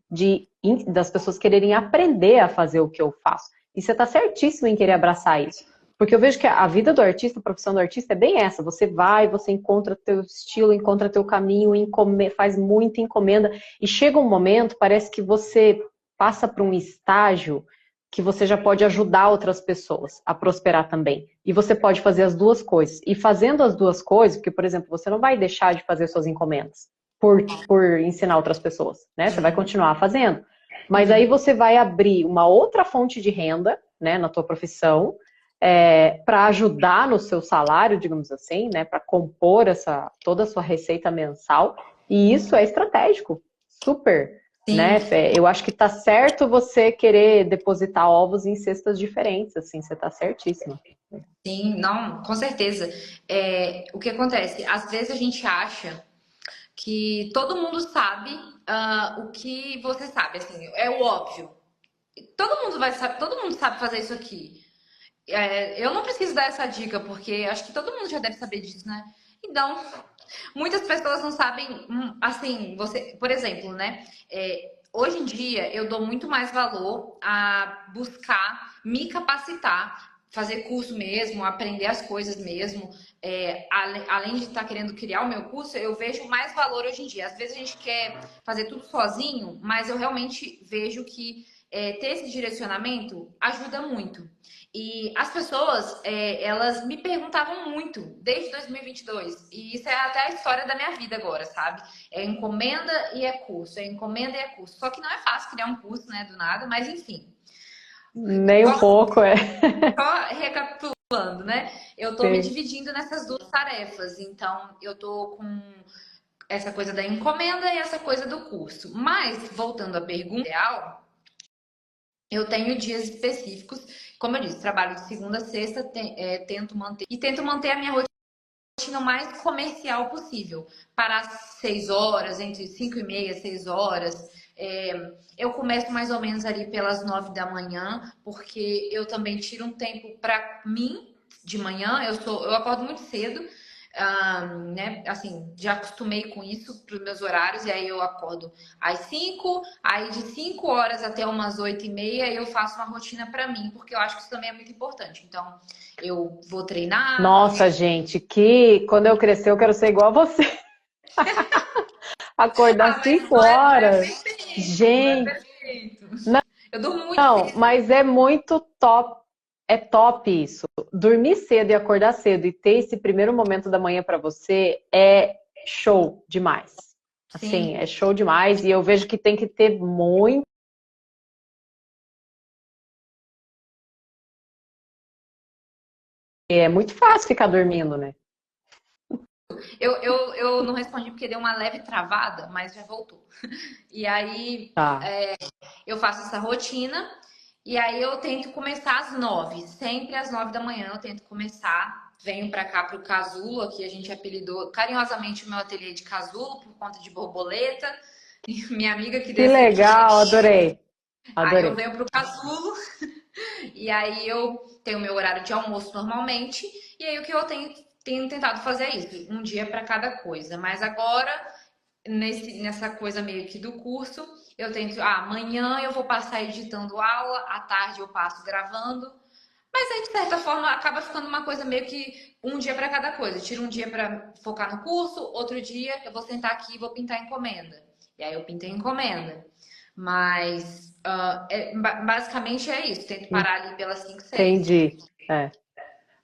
das pessoas quererem aprender a fazer o que eu faço. E você está certíssimo em querer abraçar isso. Porque eu vejo que a vida do artista, a profissão do artista é bem essa. Você vai, você encontra teu estilo, encontra teu caminho, faz muita encomenda. E chega um momento, parece que você passa para um estágio que você já pode ajudar outras pessoas a prosperar também. E você pode fazer as duas coisas. E fazendo as duas coisas, porque, por exemplo, você não vai deixar de fazer suas encomendas por ensinar outras pessoas, né? Você vai continuar fazendo. Mas aí você vai abrir uma outra fonte de renda, né, na tua profissão, para ajudar no seu salário, digamos assim, né, para compor toda a sua receita mensal, e isso é estratégico, super, sim, né, Fê? Eu acho que tá certo você querer depositar ovos em cestas diferentes, assim, você tá certíssima. sim, não, com certeza. O que acontece? Às vezes a gente acha que todo mundo sabe o que você sabe, assim, é o óbvio. Todo mundo vai saber, todo mundo sabe fazer isso aqui. Eu não preciso dar essa dica, porque acho que todo mundo já deve saber disso, né? Então, muitas pessoas não sabem, assim, você, por exemplo, né? Hoje em dia eu dou muito mais valor a buscar me capacitar, fazer curso mesmo, aprender as coisas mesmo. Além de estar querendo criar o meu curso, eu vejo mais valor hoje em dia. Às vezes a gente quer fazer tudo sozinho, mas eu realmente vejo que ter esse direcionamento ajuda muito. E as pessoas, elas me perguntavam muito desde 2022. E isso é até a história da minha vida agora, sabe? É encomenda e é curso, é encomenda e é curso. Só que não é fácil criar um curso, né, do nada, mas enfim. Nem um pouco, Só recapitulando, né? Eu tô me Sim. dividindo nessas duas tarefas. Então, eu tô com essa coisa da encomenda e essa coisa do curso. Mas, voltando à pergunta real, eu tenho dias específicos, como eu disse, trabalho de segunda a sexta, tento manter a minha rotina o mais comercial possível. Para 6 horas, entre 5h30 e 6 horas. Eu começo mais ou menos ali pelas 9 da manhã, porque eu também tiro um tempo para mim de manhã. Eu acordo muito cedo, né? Assim, já acostumei com isso para os meus horários, e aí eu acordo às 5, aí de 5 horas até umas 8h30 eu faço uma rotina para mim, porque eu acho que isso também é muito importante. Então, eu vou treinar. Nossa, gente, que quando eu crescer eu quero ser igual a você. Acordar Mas 5 não é horas. perfeito, não é Gente, perfeito. Eu durmo muito Não, cedo. mas é muito top, é top isso. Dormir cedo e acordar cedo e ter esse primeiro momento da manhã para você é show demais. Assim, Sim. é show demais e eu vejo que tem que ter muito. É muito fácil ficar dormindo, né? Eu não respondi porque deu uma leve travada, mas já voltou. E aí Tá. eu faço essa rotina e aí eu tento começar às 9. Sempre às 9 da manhã eu tento começar. Venho pra cá pro casulo, aqui a gente apelidou carinhosamente o meu ateliê de casulo por conta de borboleta. E minha amiga que Que desenha. legal, adorei, Aí eu adorei. venho pro casulo e aí eu tenho meu horário de almoço normalmente. E aí o que eu tenho tentado fazer é isso, um dia para cada coisa. Mas agora nessa coisa meio que do curso, eu tento, amanhã eu vou passar editando aula, à tarde eu passo gravando, mas aí de certa forma acaba ficando uma coisa meio que um dia para cada coisa. Eu tiro um dia para focar no curso, outro dia eu vou sentar aqui e vou pintar encomenda. E aí eu pinto a encomenda. Mas basicamente é isso, tento parar ali pelas 5 6. Entendi. É.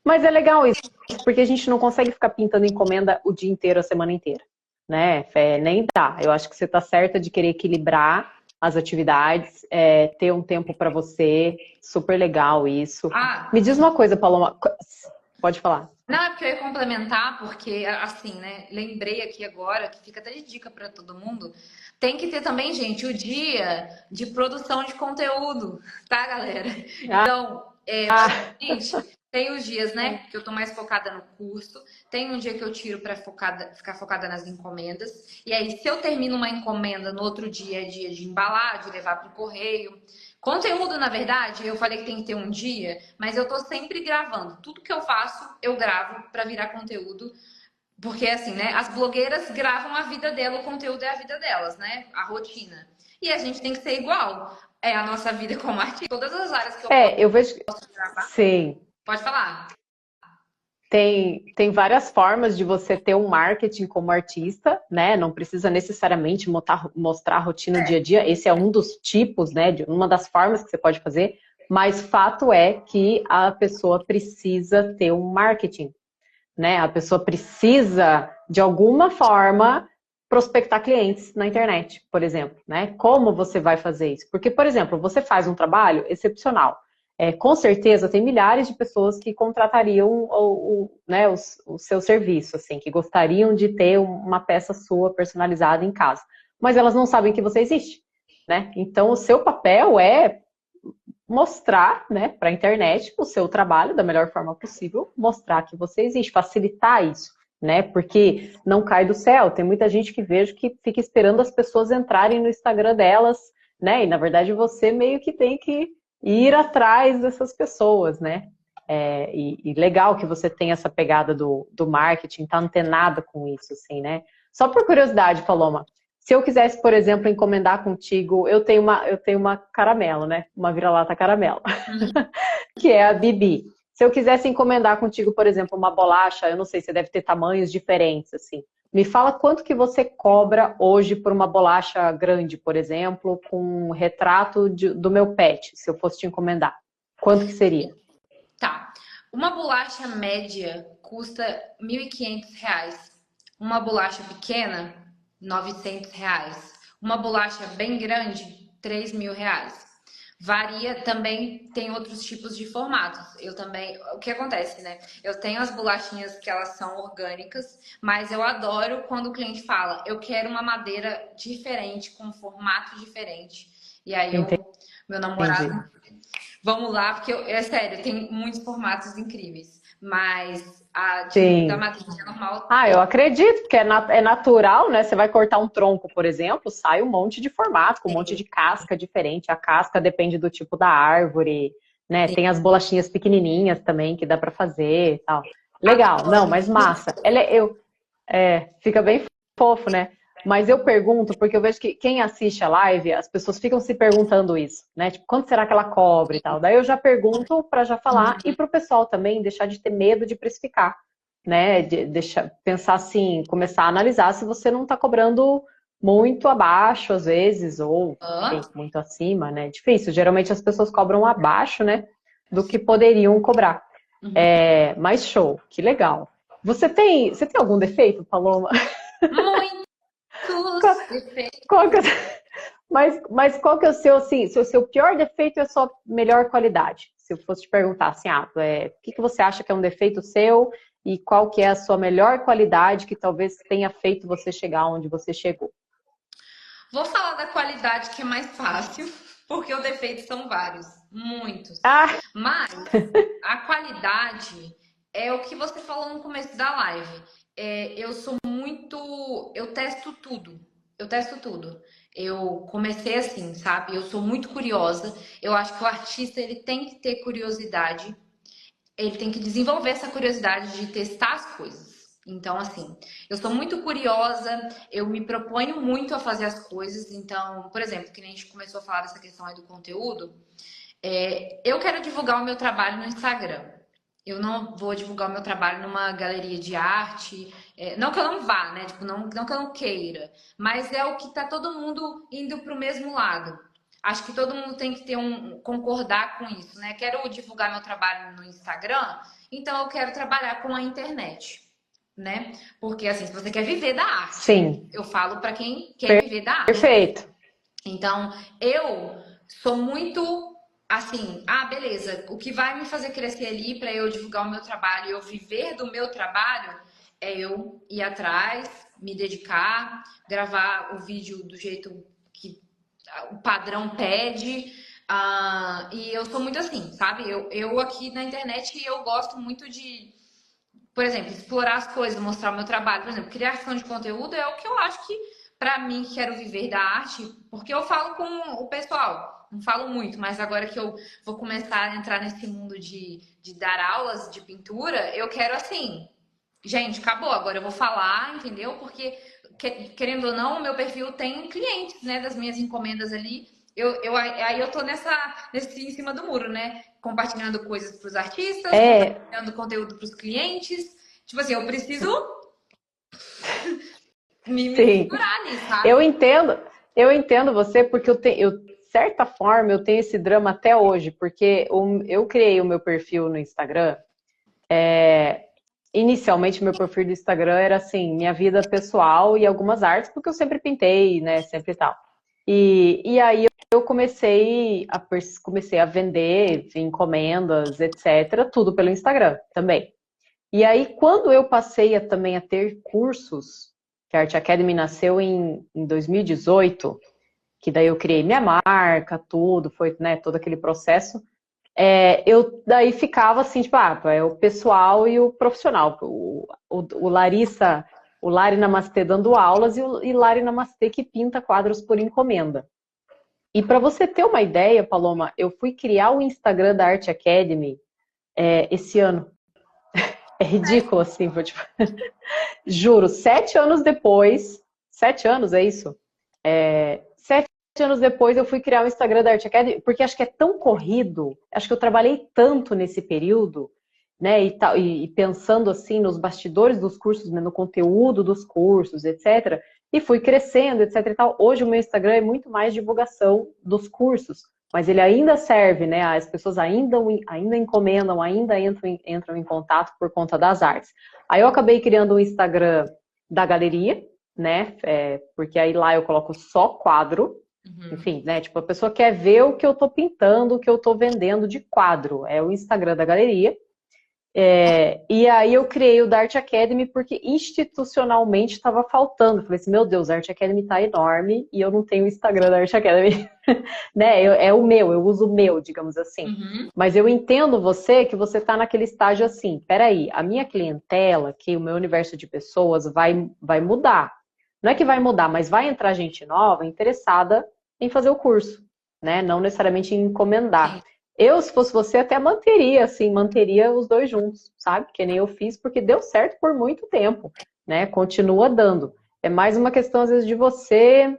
Mas é legal isso, porque a gente não consegue ficar pintando encomenda o dia inteiro, a semana inteira, né? Nem dá. Eu acho que você está certa de querer equilibrar as atividades, ter um tempo para você, super legal isso. Me Ah, diz uma coisa, Paloma, pode falar. não, é porque eu ia complementar, porque assim, né? Lembrei aqui agora, que fica até de dica para todo mundo. Tem que ter também, gente, o dia de produção de conteúdo, tá, galera? Então, Ah, basicamente, tem os dias, né, que eu tô mais focada no curso, tem um dia que eu tiro para ficar focada nas encomendas, e aí, se eu termino uma encomenda no outro dia, é dia de embalar, de levar pro correio. Conteúdo, na verdade, eu falei que tem que ter um dia, mas eu tô sempre gravando. Tudo que eu faço, eu gravo para virar conteúdo. Porque assim, né? As blogueiras gravam a vida dela, o conteúdo é a vida delas, né? A rotina. E a gente tem que ser igual. É a nossa vida como artista. Todas as áreas que eu posso eu vejo. gravar, Sim. pode falar. Tem várias formas de você ter um marketing como artista, né? Não precisa necessariamente mostrar a rotina dia a dia. Esse é um dos tipos, né? De uma das formas que você pode fazer. Mas fato é que a pessoa precisa ter um marketing, né? A pessoa precisa, de alguma forma, prospectar clientes na internet, por exemplo, né? Como você vai fazer isso? Porque, por exemplo, você faz um trabalho excepcional. Com certeza tem milhares de pessoas que contratariam né, o seu serviço, assim, que gostariam de ter uma peça sua personalizada em casa. Mas elas não sabem que você existe, né? Então, o seu papel é mostrar, né, para a internet o seu trabalho da melhor forma possível, mostrar que você existe, facilitar isso, né? Porque não cai do céu. Tem muita gente que vejo que fica esperando as pessoas entrarem no Instagram delas, né? E na verdade você meio que tem que ir atrás dessas pessoas, né? E legal que você tem essa pegada do marketing, tá antenada com isso, assim, né? Só por curiosidade, Paloma, se eu quisesse, por exemplo, encomendar contigo, eu tenho uma caramelo, né? Uma vira-lata caramelo, que é a Bibi. Se eu quisesse encomendar contigo, por exemplo, uma bolacha, eu não sei, você deve ter tamanhos diferentes, assim. Me fala quanto que você cobra hoje por uma bolacha grande, por exemplo, com um retrato do meu pet, se eu fosse te encomendar. Quanto que seria? Tá. Uma bolacha média custa R$ 1.500. Uma bolacha pequena, R$ 900. Uma bolacha bem grande, R$ 3.000. Varia também, tem outros tipos de formatos. Eu também, o que acontece, né? Eu tenho as bolachinhas que elas são orgânicas, mas eu adoro quando o cliente fala, eu quero uma madeira diferente, com um formato diferente. E aí meu namorado, Entendi. vamos lá, porque é sério, tem muitos formatos incríveis. Mas a da Sim. madeirinha normal, Ah, eu acredito, porque é natural, né? Você vai cortar um tronco, por exemplo, sai um monte de formato, com um monte de casca diferente. A casca depende do tipo da árvore, né? Tem as bolachinhas pequenininhas também que dá para fazer e tal. Legal, não, mas massa. Fica bem fofo, né? Mas eu pergunto, porque eu vejo que quem assiste a live, as pessoas ficam se perguntando isso, né? Tipo, quanto será que ela cobra e tal. Daí eu já pergunto para já falar e para o pessoal também deixar de ter medo de precificar, né? Deixar, pensar assim, começar a analisar se você não está cobrando muito abaixo, às vezes, ou, Hã? enfim, muito acima, né? Difícil. Geralmente as pessoas cobram abaixo, né, do que poderiam cobrar. Uhum. Mas show, que legal. Você tem algum defeito, Paloma? Qual, Muitos defeitos. qual que é, mas qual que é o seu, assim, seu pior defeito e a sua melhor qualidade? Se eu fosse te perguntar assim, o que que você acha que é um defeito seu e qual que é a sua melhor qualidade que talvez tenha feito você chegar onde você chegou? Vou falar da qualidade que é mais fácil, porque os defeitos são vários, muitos. Ah, Mas a qualidade é o que você falou no começo da live. Eu sou muito. Eu testo tudo. Eu testo tudo. Eu comecei assim, sabe? Eu sou muito curiosa. Eu acho que o artista ele tem que ter curiosidade, ele tem que desenvolver essa curiosidade de testar as coisas. Então, assim, eu sou muito curiosa, eu me proponho muito a fazer as coisas. Então, por exemplo, que nem a gente começou a falar dessa questão aí do conteúdo, eu quero divulgar o meu trabalho no Instagram. Eu não vou divulgar o meu trabalho numa galeria de arte. Não que eu não vá, né? Tipo, não que eu não queira. Mas é o que tá todo mundo indo pro mesmo lado. Acho que todo mundo tem que ter concordar com isso, né? Quero divulgar meu trabalho no Instagram, então eu quero trabalhar com a internet, né? Porque assim, se você quer viver da arte, né? sim, Eu falo para quem quer viver da arte. perfeito. Então, eu sou muito assim, beleza, o que vai me fazer crescer ali para eu divulgar o meu trabalho e eu viver do meu trabalho é eu ir atrás, me dedicar, gravar o vídeo do jeito que o padrão pede. E eu sou muito assim, sabe? Eu aqui na internet eu gosto muito de, por exemplo, explorar as coisas, mostrar o meu trabalho. Por exemplo, criação de conteúdo é o que eu acho que, para mim, que quero viver da arte, porque eu falo com o pessoal, não falo muito, mas agora que eu vou começar a entrar nesse mundo de dar aulas de pintura, eu quero assim, gente, acabou, agora eu vou falar, entendeu? Porque, querendo ou não, o meu perfil tem clientes, né, das minhas encomendas ali. Aí eu tô nesse em cima do muro, né? Compartilhando coisas para os artistas, É, compartilhando conteúdo para os clientes. Tipo assim, eu preciso me sim. segurar ali, Eu sabe? entendo, eu entendo você porque de certa forma, eu tenho esse drama até hoje, porque eu criei o meu perfil no Instagram. Inicialmente, meu perfil do Instagram era assim, minha vida pessoal e algumas artes, porque eu sempre pintei, né, sempre tal. E aí eu comecei a vender encomendas, etc., tudo pelo Instagram também. E aí, quando eu passei também a ter cursos, que a Art Academy nasceu em 2018, que daí eu criei minha marca, tudo, foi, né, todo aquele processo. Eu daí ficava assim, tipo, é o pessoal e o profissional. O Larissa, o Lari Namastê dando aulas e Lari Namastê que pinta quadros por encomenda. E para você ter uma ideia, Paloma, eu fui criar o Instagram da Art Academy esse ano. É ridículo, assim, tipo, juro, 7 anos depois, 7 anos, é isso? 7 anos depois eu fui criar o Instagram da Art Academy, porque acho que é tão corrido, acho que eu trabalhei tanto nesse período, né, e pensando assim nos bastidores dos cursos, né, no conteúdo dos cursos, etc. E fui crescendo, etc. E tal. Hoje o meu Instagram é muito mais divulgação dos cursos, mas ele ainda serve, né? As pessoas ainda encomendam, ainda entram em contato por conta das artes. Aí eu acabei criando um Instagram da galeria, né? Porque aí lá eu coloco só quadro, Uhum. enfim, né? Tipo, a pessoa quer ver o que eu tô pintando, o que eu tô vendendo de quadro. É o Instagram da galeria. E aí eu criei o Dart Academy porque institucionalmente estava faltando. Falei assim, meu Deus, a Art Academy tá enorme e eu não tenho o Instagram da Art Academy. Né? É o meu, eu uso o meu, digamos assim. Uhum. Mas eu entendo você que você está naquele estágio assim, peraí, a minha clientela, que o meu universo de pessoas vai mudar. Não é que vai mudar, mas vai entrar gente nova interessada em fazer o curso, né? Não necessariamente em encomendar. Sim. Eu, se fosse você, até manteria, assim, manteria os dois juntos, sabe? Que nem eu fiz, porque deu certo por muito tempo, né? Continua dando. É mais uma questão, às vezes, de você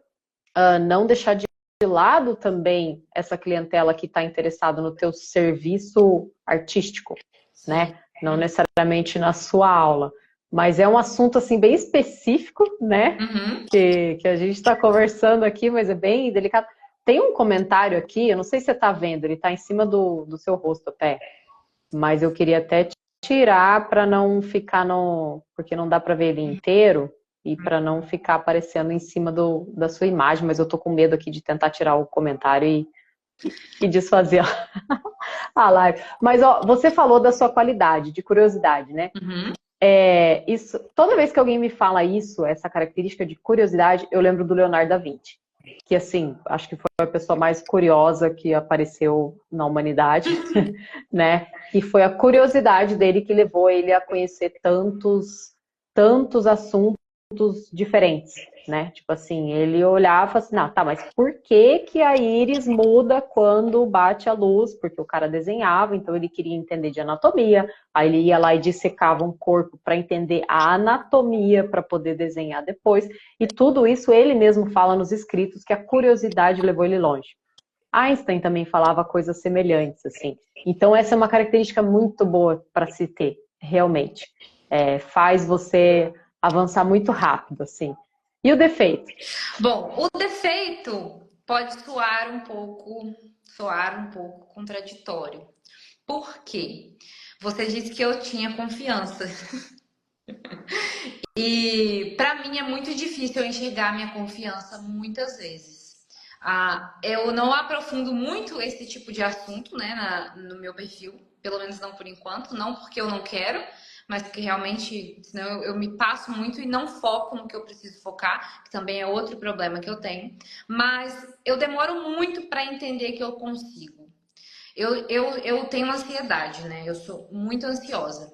não deixar de lado também essa clientela que está interessada no teu serviço artístico, Sim. né? Não necessariamente na sua aula. Mas é um assunto assim bem específico, né? Uhum. Que a gente está conversando aqui, mas é bem delicado. Tem um comentário aqui, eu não sei se você está vendo, ele está em cima do seu rosto até, mas eu queria até tirar para não ficar no. Porque não dá para ver ele inteiro e para não ficar aparecendo em cima da sua imagem, mas eu tô com medo aqui de tentar tirar o comentário e desfazer a live. Mas ó, você falou da sua qualidade, de curiosidade, né? Uhum. Isso, toda vez que alguém me fala isso, essa característica de curiosidade, eu lembro do Leonardo da Vinci. Que, assim, acho que foi a pessoa mais curiosa que apareceu na humanidade, né? E foi a curiosidade dele que levou ele a conhecer tantos assuntos diferentes, né? Tipo assim, ele olhava e falava assim, não, tá, mas por que que a íris muda quando bate a luz? Porque o cara desenhava, então ele queria entender de anatomia, aí ele ia lá e dissecava um corpo para entender a anatomia para poder desenhar depois, e tudo isso ele mesmo fala nos escritos que a curiosidade levou ele longe. Einstein também falava coisas semelhantes, assim. Então essa é uma característica muito boa para se ter, realmente. Faz você avançar muito rápido, assim. E o defeito? Bom, o defeito pode soar um pouco contraditório. Por quê? Você disse que eu tinha confiança. E para mim é muito difícil eu enxergar minha confiança muitas vezes. Eu não aprofundo muito esse tipo de assunto, né, no meu perfil, pelo menos não por enquanto, não porque eu não quero, mas porque realmente, senão eu me passo muito e não foco no que eu preciso focar, que também é outro problema que eu tenho. Mas eu demoro muito para entender que eu consigo. Eu tenho ansiedade, né? Eu sou muito ansiosa.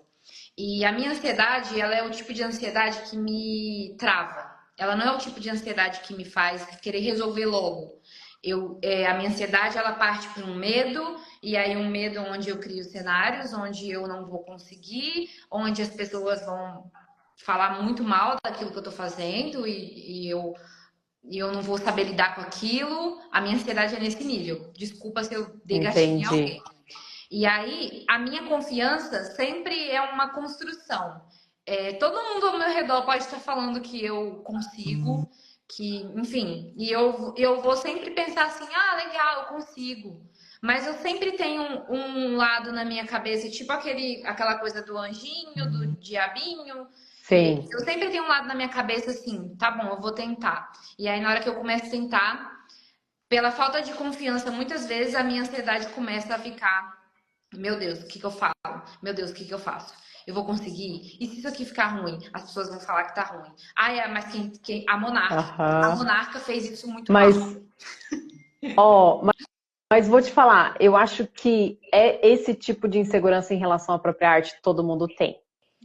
E a minha ansiedade, ela é o tipo de ansiedade que me trava. Ela não é o tipo de ansiedade que me faz querer resolver logo. A minha ansiedade, ela parte para um medo, e aí um medo onde eu crio cenários, onde eu não vou conseguir, onde as pessoas vão falar muito mal daquilo que eu estou fazendo e eu não vou saber lidar com aquilo. A minha ansiedade é nesse nível. Desculpa se eu dei gatilho em Entendi. alguém. E aí, a minha confiança sempre é uma construção. Todo mundo ao meu redor pode estar falando que eu consigo, que, enfim, e eu vou sempre pensar assim, ah, legal, eu consigo. Mas eu sempre tenho um lado na minha cabeça, tipo aquela coisa do anjinho, do diabinho. Sim, Eu sempre tenho um lado na minha cabeça assim, tá bom, eu vou tentar. E aí, na hora que eu começo a tentar, pela falta de confiança, muitas vezes a minha ansiedade começa a ficar. Meu Deus, o que que eu falo? Meu Deus, o que que eu faço? Eu vou conseguir? E se isso aqui ficar ruim? As pessoas vão falar que tá ruim. Mas a monarca. A aham. monarca fez isso muito mal. Mas, ó, mas vou te falar, eu acho que é esse tipo de insegurança em relação à própria arte todo mundo tem.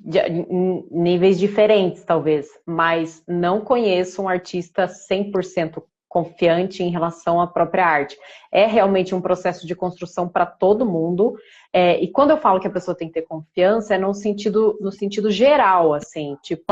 Em níveis diferentes, talvez, mas não conheço um artista 100% confiante em relação à própria arte. É realmente um processo de construção para todo mundo, e quando eu falo que a pessoa tem que ter confiança, é no sentido geral, assim, tipo,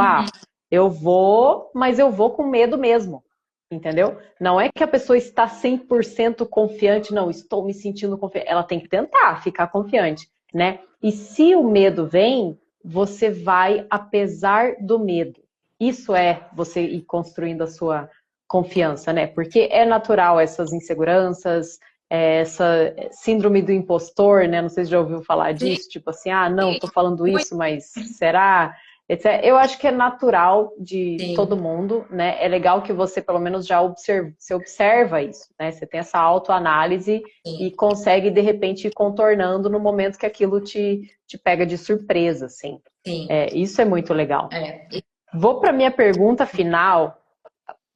eu vou, mas eu vou com medo mesmo. Entendeu? Não é que a pessoa está 100% confiante, não, estou me sentindo confiante. Ela tem que tentar ficar confiante, né? E se o medo vem, você vai apesar do medo. Isso é você ir construindo a sua confiança, né? Porque é natural essas inseguranças, essa síndrome do impostor, né? Não sei se já ouviu falar Sim, disso, tipo assim, ah, não, tô falando muito isso, mas será? Etc. Eu acho que é natural de todo sim, mundo, né? É legal que você, pelo menos, você observa isso, né? Você tem essa autoanálise e sim, consegue, de repente, ir contornando no momento que aquilo te pega de surpresa, assim. sim. Isso é muito legal. É. Vou para minha pergunta final.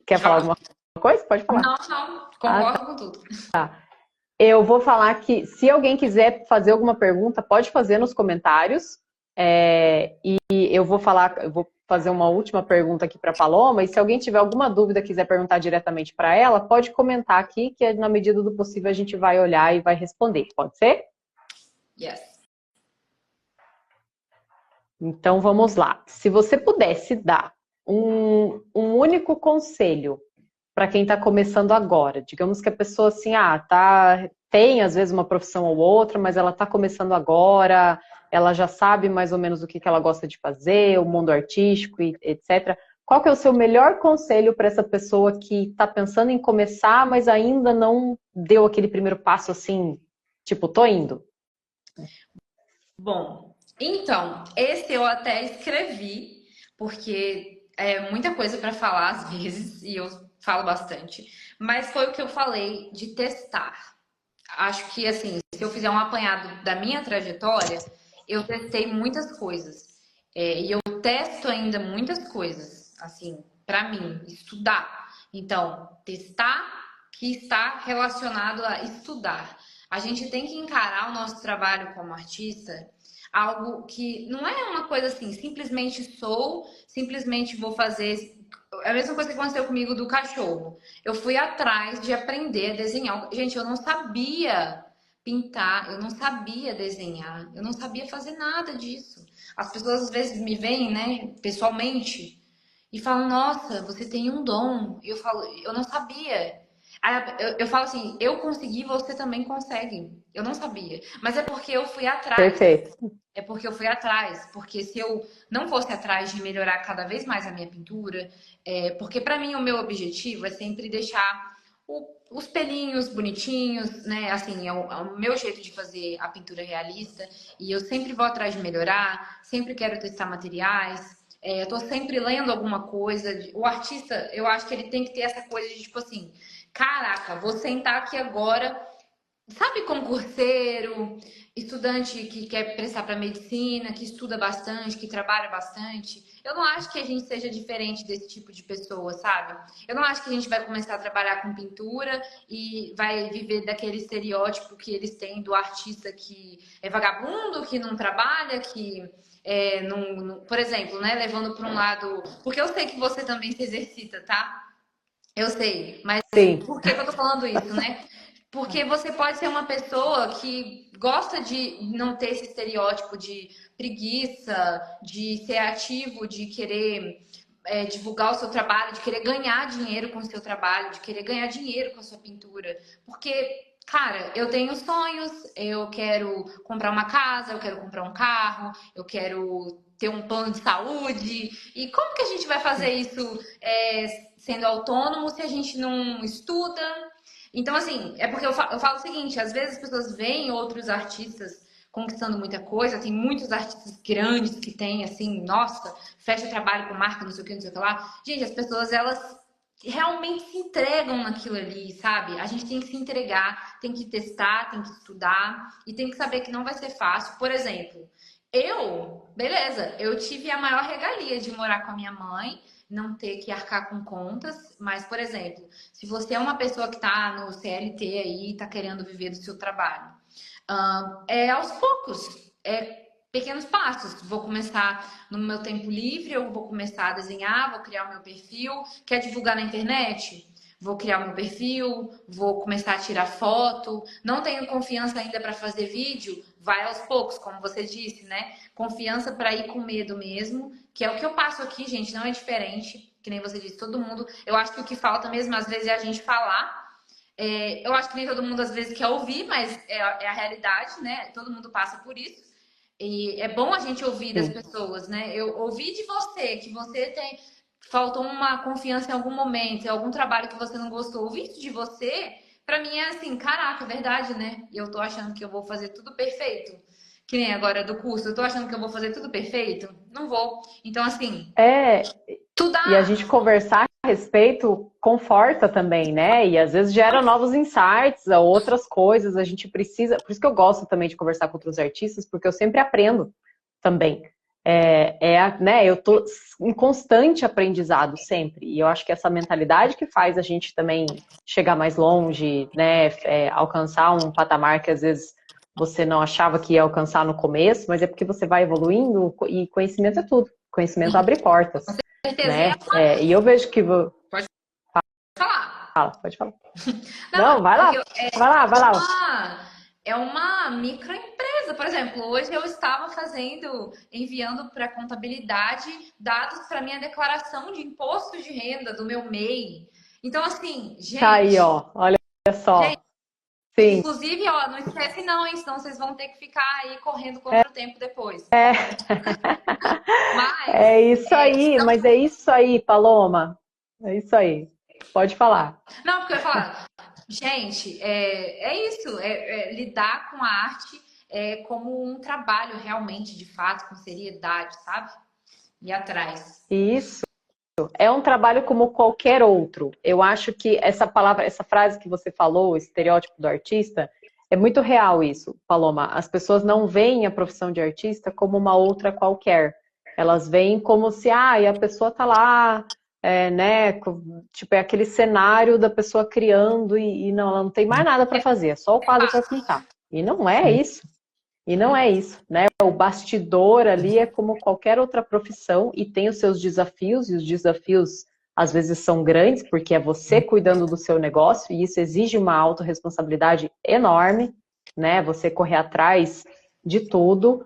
Quer Pode falar falar? alguma coisa? Pode falar. Não, não, Ah, concordo com tudo. eu vou falar que se alguém quiser fazer alguma pergunta, pode fazer nos comentários. E eu vou fazer uma última pergunta aqui para a Paloma. E se alguém tiver alguma dúvida, quiser perguntar diretamente para ela, pode comentar aqui, que na medida do possível a gente vai olhar e vai responder. Pode ser? Yes. Então vamos lá. Se você pudesse dar um único conselho para quem está começando agora, digamos que a pessoa assim, tem às vezes uma profissão ou outra, mas ela está começando agora, ela já sabe mais ou menos o que ela gosta de fazer, o mundo artístico, e etc. Qual que é o seu melhor conselho para essa pessoa que está pensando em começar, mas ainda não deu aquele primeiro passo assim, tipo, tô indo? Bom, então, esse eu até escrevi, porque é muita coisa para falar às vezes, e eu falo bastante. Mas foi o que eu falei de testar. Acho que, assim, se eu fizer um apanhado da minha trajetória, eu testei muitas coisas. E eu testo ainda muitas coisas, assim, para mim, estudar. Então, testar que está relacionado a estudar. A gente tem que encarar o nosso trabalho como artista algo que não é uma coisa assim, simplesmente sou, simplesmente vou fazer. É a mesma coisa que aconteceu comigo do cachorro. Eu fui atrás de aprender a desenhar. Gente, eu não sabia pintar, eu não sabia desenhar, eu não sabia fazer nada disso. As pessoas às vezes me veem, né, pessoalmente, e falam: Nossa, você tem um dom. E eu falo: Eu não sabia. Aí eu falo assim: Eu consegui, você também consegue. Eu não sabia, mas é porque eu fui atrás. Perfeito. É porque eu fui atrás, porque se eu não fosse atrás de melhorar cada vez mais a minha pintura, porque para mim o meu objetivo é sempre deixar os pelinhos bonitinhos, né? Assim, é o meu jeito de fazer a pintura realista e eu sempre vou atrás de melhorar, sempre quero testar materiais. Eu tô sempre lendo alguma coisa. O artista, eu acho que ele tem que ter essa coisa de tipo assim, caraca, vou sentar aqui agora. Sabe, concurseiro, estudante que quer prestar para medicina, que estuda bastante, que trabalha bastante. Eu não acho que a gente seja diferente desse tipo de pessoa, sabe? Eu não acho que a gente vai começar a trabalhar com pintura e vai viver daquele estereótipo que eles têm do artista que é vagabundo, que não trabalha, que por exemplo, né, levando para um lado, porque eu sei que você também se exercita, tá? Eu sei, mas Sim, por que que eu tô falando isso, né? Porque você pode ser uma pessoa que gosta de não ter esse estereótipo de preguiça, de ser ativo, de querer divulgar o seu trabalho, de querer ganhar dinheiro com o seu trabalho, de querer ganhar dinheiro com a sua pintura. Porque, cara, eu tenho sonhos, eu quero comprar uma casa, eu quero comprar um carro, eu quero ter um plano de saúde. E como que a gente vai fazer isso sendo autônomo se a gente não estuda? Então, assim, é porque eu falo o seguinte: às vezes as pessoas veem outros artistas conquistando muita coisa, tem muitos artistas grandes que têm, assim, nossa, fecha trabalho com marca, não sei o que, não sei o que lá. Gente, as pessoas, elas realmente se entregam naquilo ali, sabe? A gente tem que se entregar, tem que testar, tem que estudar e tem que saber que não vai ser fácil. Por exemplo, beleza, eu tive a maior regalia de morar com a minha mãe, não ter que arcar com contas, mas, por exemplo, se você é uma pessoa que está no CLT aí e está querendo viver do seu trabalho, é aos poucos, pequenos passos. Vou começar no meu tempo livre, eu vou começar a desenhar, vou criar o meu perfil. Quer divulgar na internet? Vou criar o meu perfil, vou começar a tirar foto. Não tenho confiança ainda para fazer vídeo? Vai aos poucos, como você disse, né? Confiança para ir com medo mesmo, que é o que eu passo aqui, gente, não é diferente. Que nem você disse, todo mundo. Eu acho que o que falta mesmo, às vezes, é a gente falar. Eu acho que nem todo mundo às vezes quer ouvir, mas é a realidade, né? Todo mundo passa por isso. E é bom a gente ouvir das sim. pessoas, né? Eu ouvi de você que você tem. Faltou uma confiança em algum momento, em algum trabalho que você não gostou. Ouvir isso de você, pra mim é assim, caraca, é verdade, né? E eu tô achando que eu vou fazer tudo perfeito. Que nem agora do curso, eu tô achando que eu vou fazer tudo perfeito? Não vou. Então, assim, É, e a gente estudar. conversar a respeito conforta também, né? E às vezes gera novos insights, outras coisas. A gente precisa. Por isso que eu gosto também de conversar com outros artistas, porque eu sempre aprendo também. Né, eu tô em constante aprendizado sempre. E eu acho que essa mentalidade que faz a gente também chegar mais longe, né? Alcançar um patamar que às vezes você não achava que ia alcançar no começo, mas é porque você vai evoluindo e conhecimento é tudo. Conhecimento abre portas, Certeza. né? E eu vejo que. Pode falar. Fala, pode falar. Não, Não, vai porque lá. Vai lá, vai lá. é uma microempresa. Por exemplo, hoje eu estava enviando para a contabilidade dados para minha declaração de imposto de renda do meu MEI. Então, assim, Tá aí, gente, ó. Olha só. Sim. Inclusive, ó, não esquece não, hein? Senão vocês vão ter que ficar aí correndo contra o tempo depois. Mas, É isso aí, mas é isso aí, Paloma. É isso aí. Pode falar. não, porque eu ia falar, gente, é isso, lidar com a arte como um trabalho realmente, de fato, com seriedade, sabe? Ir atrás. Isso. É um trabalho como qualquer outro. Eu acho que essa palavra, essa frase que você falou, o estereótipo do artista, é muito real isso, Paloma. As pessoas não veem a profissão de artista como uma outra qualquer. Elas veem como se, e a pessoa tá lá, né? Tipo, é aquele cenário da pessoa criando e não, ela não tem mais nada para fazer, é só o quadro para pintar. E não é isso. E não é isso, né? O bastidor ali é como qualquer outra profissão e tem os seus desafios, e os desafios às vezes são grandes, porque é você cuidando do seu negócio, e isso exige uma autorresponsabilidade enorme, né? Você correr atrás de tudo.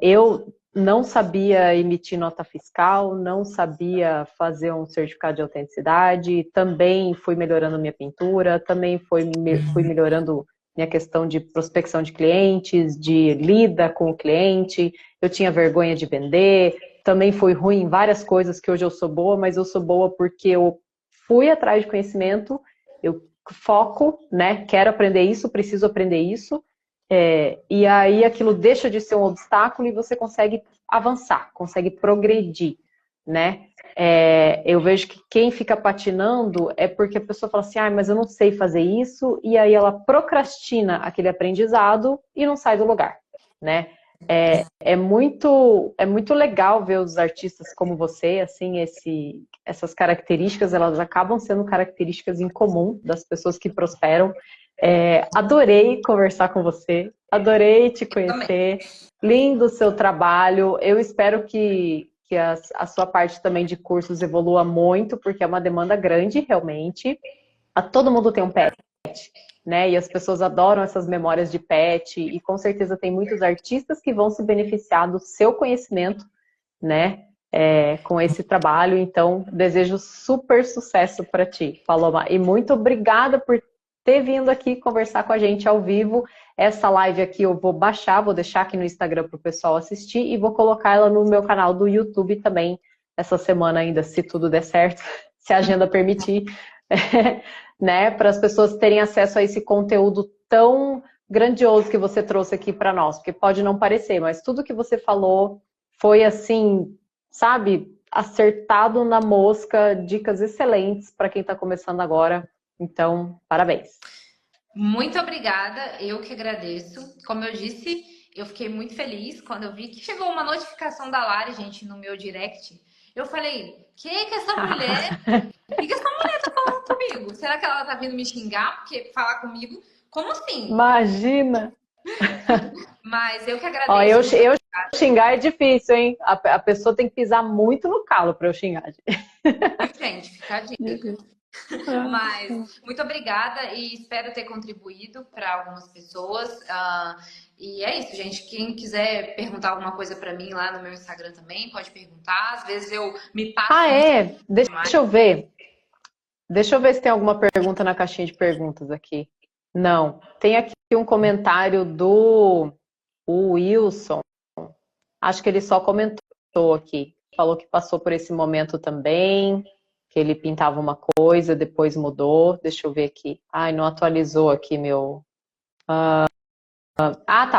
Eu não sabia emitir nota fiscal, não sabia fazer um certificado de autenticidade, também fui melhorando minha pintura, também fui melhorando minha questão de prospecção de clientes, de lida com o cliente, eu tinha vergonha de vender, também fui ruim em várias coisas que hoje eu sou boa, mas eu sou boa porque eu fui atrás de conhecimento, eu foco, né? Quero aprender isso, preciso aprender isso, e aí aquilo deixa de ser um obstáculo e você consegue avançar, consegue progredir, né? Eu vejo que quem fica patinando é porque a pessoa fala assim, mas eu não sei fazer isso, e aí ela procrastina aquele aprendizado e não sai do lugar, né? É muito legal ver os artistas como você, assim, essas características, elas acabam sendo características em comum das pessoas que prosperam. Adorei conversar com você, adorei te Também. conhecer, lindo o seu trabalho, eu espero que a sua parte também de cursos evolua muito, porque é uma demanda grande, realmente. Todo mundo tem um pet, né? E as pessoas adoram essas memórias de pet, e com certeza tem muitos artistas que vão se beneficiar do seu conhecimento, né? Com esse trabalho. Então, desejo super sucesso para ti, Paloma. E muito obrigada por ter vindo aqui conversar com a gente ao vivo. Essa live aqui eu vou baixar, vou deixar aqui no Instagram para o pessoal assistir e vou colocar ela no meu canal do YouTube também essa semana ainda, se tudo der certo, se a agenda permitir, né? Para as pessoas terem acesso a esse conteúdo tão grandioso que você trouxe aqui para nós, porque pode não parecer, mas tudo que você falou foi assim, sabe, acertado na mosca, dicas excelentes para quem está começando agora. Então, parabéns. Muito obrigada, eu que agradeço. Como eu disse, eu fiquei muito feliz quando eu vi que chegou uma notificação da Lari, gente, no meu direct. Eu falei, que essa mulher, o que essa mulher tá falando comigo? Será que ela tá vindo me xingar porque falar comigo? Como assim? Imagina! Mas eu que Ó, agradeço. eu xingar é difícil, hein? A pessoa tem que pisar muito no calo para eu xingar. Viu, gente? Fica a dica. Mas muito obrigada e espero ter contribuído para algumas pessoas. E é isso, gente. Quem quiser perguntar alguma coisa para mim lá no meu Instagram também, pode perguntar. Às vezes eu me passo Deixa eu ver. Deixa eu ver se tem alguma pergunta na caixinha de perguntas aqui. Não. Tem aqui um comentário do Wilson. Acho que ele só comentou aqui. Falou que passou por esse momento também, que ele pintava uma coisa, depois mudou. Deixa eu ver aqui. Ai, não atualizou aqui meu. Tá.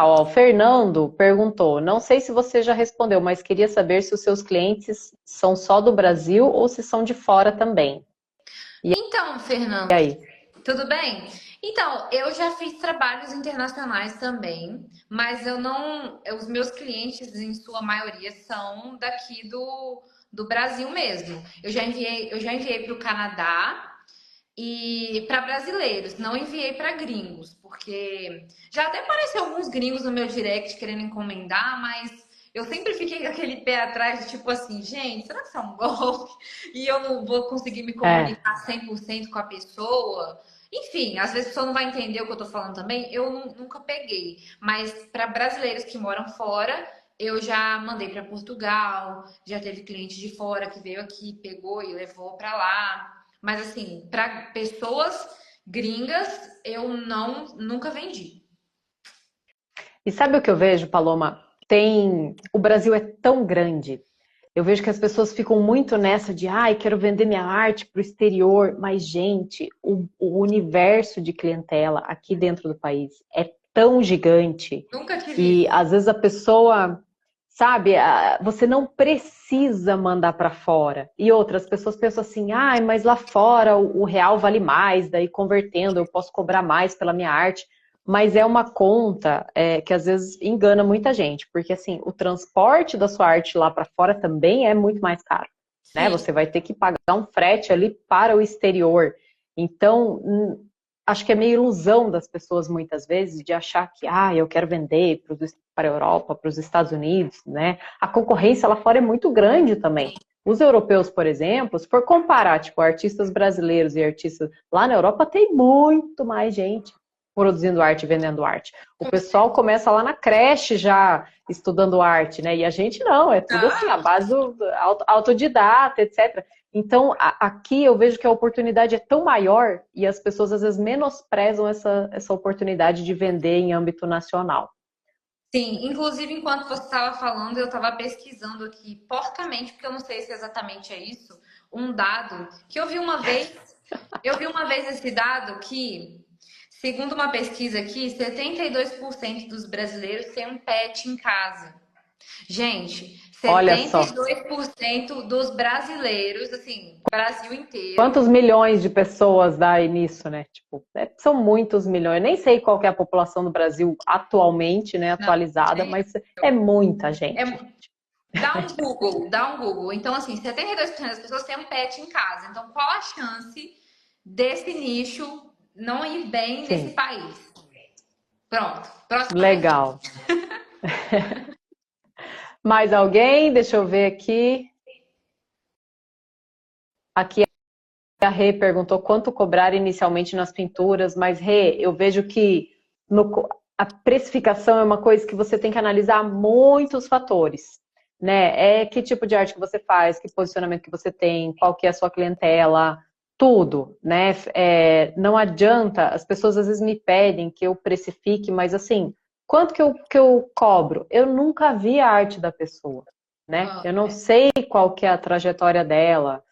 Ó, o Fernando perguntou. Não sei se você já respondeu, mas queria saber se os seus clientes são só do Brasil ou se são de fora também. Então, E Fernando, aí? tudo bem? Então, eu já fiz trabalhos internacionais também, mas eu não. Os meus clientes, em sua maioria, são daqui do Brasil mesmo. Eu já enviei para o Canadá. E para brasileiros, não enviei para gringos, porque já até apareceu alguns gringos no meu direct querendo encomendar, mas eu sempre fiquei com aquele pé atrás de tipo assim, gente, será que isso é um golpe? E eu não vou conseguir me É, comunicar 100% com a pessoa? Enfim, às vezes a pessoa não vai entender o que eu tô falando também. Eu nunca peguei, mas para brasileiros que moram fora, eu já mandei para Portugal, já teve cliente de fora que veio aqui, pegou e levou para lá. Mas assim, para pessoas gringas, eu nunca vendi. E sabe o que eu vejo, Paloma? O Brasil é tão grande. Eu vejo que as pessoas ficam muito nessa de, ai, quero vender minha arte para o exterior. Mas, gente, o universo de clientela aqui dentro do país é tão gigante. Nunca tive E isso. às vezes a pessoa, sabe, você não precisa mandar para fora. E outras pessoas pensam assim, ai, mas lá fora o real vale mais, daí convertendo eu posso cobrar mais pela minha arte. Mas é uma conta que às vezes engana muita gente, porque assim, o transporte da sua arte lá para fora também é muito mais caro, né? Sim, Você vai ter que pagar um frete ali para o exterior. Então, acho que é meio ilusão das pessoas muitas vezes de achar que, eu quero vender para a Europa, para os Estados Unidos, né? A concorrência lá fora é muito grande também. Os europeus, por exemplo, se for comparar, tipo, artistas brasileiros e artistas lá na Europa, tem muito mais gente produzindo arte e vendendo arte. O com pessoal certeza. começa lá na creche já estudando arte, né? E a gente não, é tudo assim, a base do autodidata, etc. Então, aqui eu vejo que a oportunidade é tão maior e as pessoas às vezes menosprezam essa oportunidade de vender em âmbito nacional. Sim, inclusive enquanto você estava falando, eu estava pesquisando aqui porcamente, porque eu não sei se exatamente é isso, um dado que eu vi uma vez esse dado que, segundo uma pesquisa aqui, 72% dos brasileiros têm um pet em casa. Gente, Olha setenta e só, dois por cento dos brasileiros, assim, Brasil inteiro, quantos milhões de pessoas dá aí nisso, né? Tipo, são muitos milhões. Eu nem sei qual que é a população do Brasil atualmente, né, não, atualizada, nem mas é muita é, gente. dá um Google, dá um Google. Então, assim, 72% das pessoas têm um pet em casa. Então, qual a chance desse nicho não ir bem nesse Sim, país? Pronto, próxima pergunta. legal. Mais alguém? Deixa eu ver aqui. Aqui a Rê perguntou quanto cobrar inicialmente nas pinturas, mas Rê, eu vejo que a precificação é uma coisa que você tem que analisar muitos fatores, né? É que tipo de arte que você faz, que posicionamento que você tem, qual que é a sua clientela, tudo, né? Não adianta, as pessoas às vezes me pedem que eu precifique, mas assim, quanto que eu cobro? Eu nunca vi a arte da pessoa, né? Ah, Eu não sei qual que é a trajetória dela,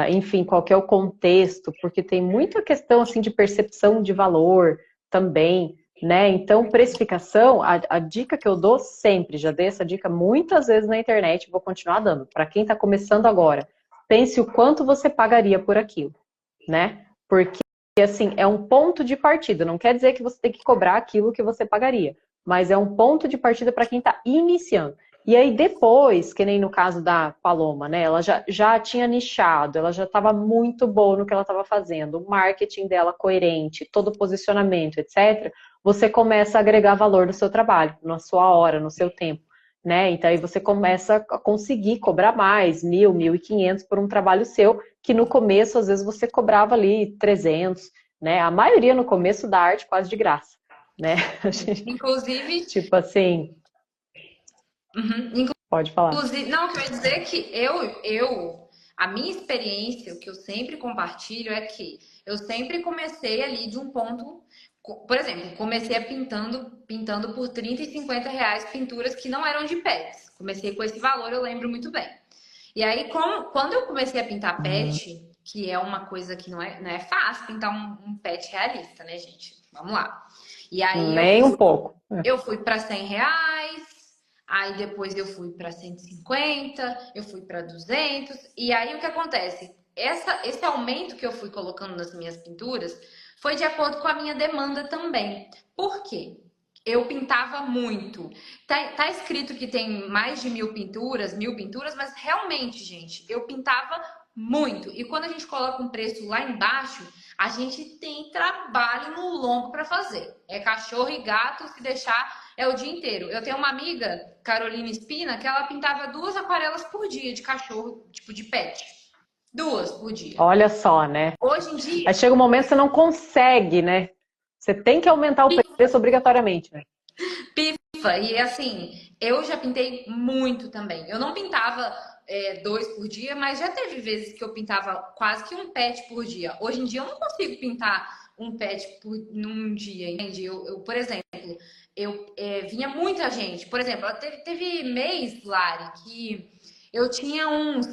enfim, qual que é o contexto, porque tem muita questão assim de percepção de valor também, né? Então, precificação, a dica que eu dou sempre, já dei essa dica muitas vezes na internet, vou continuar dando. Para quem está começando agora, pense o quanto você pagaria por aquilo, né? Porque assim, é um ponto de partida, não quer dizer que você tem que cobrar aquilo que você pagaria, mas é um ponto de partida para quem está iniciando. E aí depois, que nem no caso da Paloma, né? Ela já tinha nichado, ela já estava muito boa no que ela estava fazendo, o marketing dela coerente, todo o posicionamento, etc. Você começa a agregar valor no seu trabalho, na sua hora, no seu tempo, né? Então aí você começa a conseguir cobrar mais, 1.000, 1.500 por um trabalho seu, que no começo, às vezes, você cobrava ali 300, né? A maioria no começo da arte quase de graça, né? inclusive, Tipo assim, uhum, pode falar. inclusive, não, eu quero dizer que a minha experiência, o que eu sempre compartilho é que eu sempre comecei ali de um ponto, por exemplo, comecei pintando por 30 e 50 reais pinturas que não eram de pets. Comecei com esse valor, eu lembro muito bem. E aí, quando eu comecei a pintar pet, que é uma coisa que não é fácil pintar um pet realista, né, gente? Vamos lá. E aí Nem um pouco. eu fui para 100 reais, aí depois eu fui para 150, eu fui para 200. E aí o que acontece? Esse aumento que eu fui colocando nas minhas pinturas foi de acordo com a minha demanda também. Por quê? Eu pintava muito. Tá escrito que tem mais de 1.000 pinturas, mas realmente, gente, eu pintava muito. E quando a gente coloca um preço lá embaixo, a gente tem trabalho no lombo para fazer. É cachorro e gato, se deixar, é o dia inteiro. Eu tenho uma amiga, Carolina Espina, que ela pintava 2 aquarelas por dia de cachorro, tipo de pet. 2 por dia. Olha só, né? Hoje em Aí dia, chega um momento que você não consegue, né? Você tem que aumentar o preço obrigatoriamente, né? pifa. E assim, eu já pintei muito também. Eu não pintava 2 por dia, mas já teve vezes que eu pintava quase que um pet por dia. Hoje em dia eu não consigo pintar um pet num dia, entende? Por exemplo, vinha muita gente. Por exemplo, teve mês, Lari, que eu tinha uns,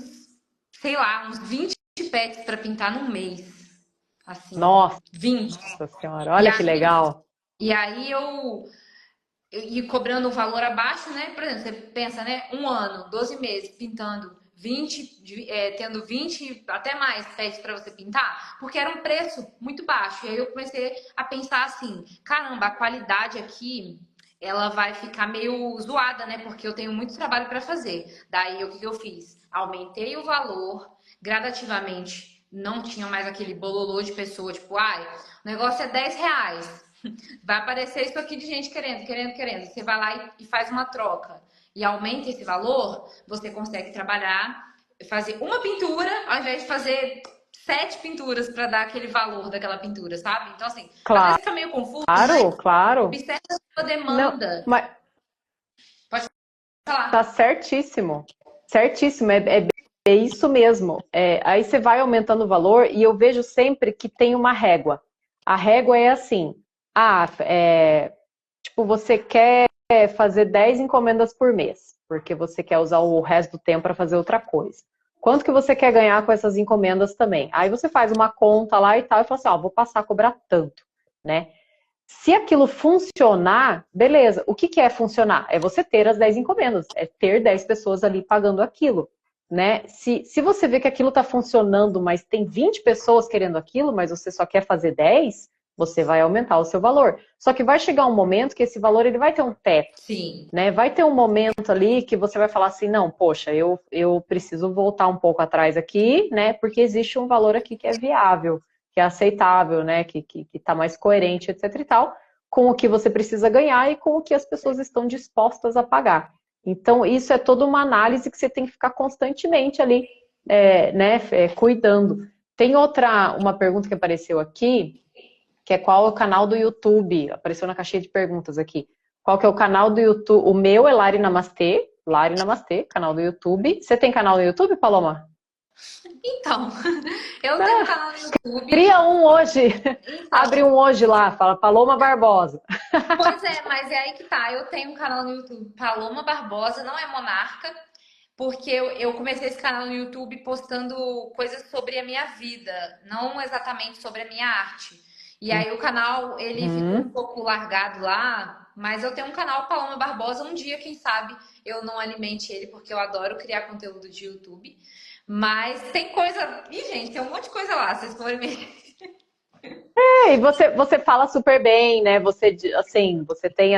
sei lá, uns 20 pets para pintar num mês. Assim, Nossa 20. Senhora, E olha que aí, legal. e aí e cobrando um valor abaixo, né? Por exemplo, você pensa, né? Um ano, 12 meses pintando 20, tendo 20 até mais pets para você pintar, porque era um preço muito baixo. E aí eu comecei a pensar assim: caramba, a qualidade aqui ela vai ficar meio zoada, né? Porque eu tenho muito trabalho para fazer. Daí o que eu fiz? Aumentei o valor gradativamente. Não tinha mais aquele bololô de pessoa, tipo, ai, o negócio é R$ 10. Vai aparecer isso aqui de gente querendo. Você vai lá e faz uma troca e aumenta esse valor, você consegue trabalhar, fazer uma pintura ao invés de fazer 7 pinturas para dar aquele valor daquela pintura, sabe? Então, assim, às vezes Claro, fica meio confuso, mas claro. observe a sua Não, demanda. mas Pode tá falar. certíssimo. Certíssimo, é isso mesmo. Aí você vai aumentando o valor e eu vejo sempre que tem uma régua. A régua é assim, tipo, você quer fazer 10 encomendas por mês, porque você quer usar o resto do tempo para fazer outra coisa. Quanto que você quer ganhar com essas encomendas também? Aí você faz uma conta lá e tal, e fala assim, ó, vou passar a cobrar tanto, né? Se aquilo funcionar, beleza. O que é funcionar? É você ter as 10 encomendas, é ter 10 pessoas ali pagando aquilo, né? Se você vê que aquilo está funcionando, mas tem 20 pessoas querendo aquilo, mas você só quer fazer 10, você vai aumentar o seu valor. Só que vai chegar um momento que esse valor ele vai ter um teto, Sim. né? Vai ter um momento ali que você vai falar assim, não, poxa, eu preciso voltar um pouco atrás aqui, né? Porque existe um valor aqui que é viável, que é aceitável, né? Que está mais coerente, etc e tal, com o que você precisa ganhar e com o que as pessoas estão dispostas a pagar. Então, isso é toda uma análise que você tem que ficar constantemente ali, né, cuidando. Tem uma pergunta que apareceu aqui, que é qual é o canal do YouTube? Apareceu na caixinha de perguntas aqui. Qual que é o canal do YouTube? O meu é Lari Namastê, canal do YouTube. Você tem canal no YouTube, Paloma? Então, eu tenho um canal no YouTube. Cria um hoje. Abre Então, um hoje lá, fala Paloma Barbosa. pois é, mas é aí que tá. Eu tenho um canal no YouTube, Paloma Barbosa, não é monarca, porque eu comecei esse canal no YouTube postando coisas sobre a minha vida, não exatamente sobre a minha arte. E aí o canal, ele ficou um Uhum. pouco largado lá, mas eu tenho um canal Paloma Barbosa, um dia, quem sabe, eu não alimente ele, porque eu adoro criar conteúdo de YouTube. Mas tem coisa... Ih, gente, tem um monte de coisa lá, vocês forem ver. E você fala super bem, né? Você, assim, você tem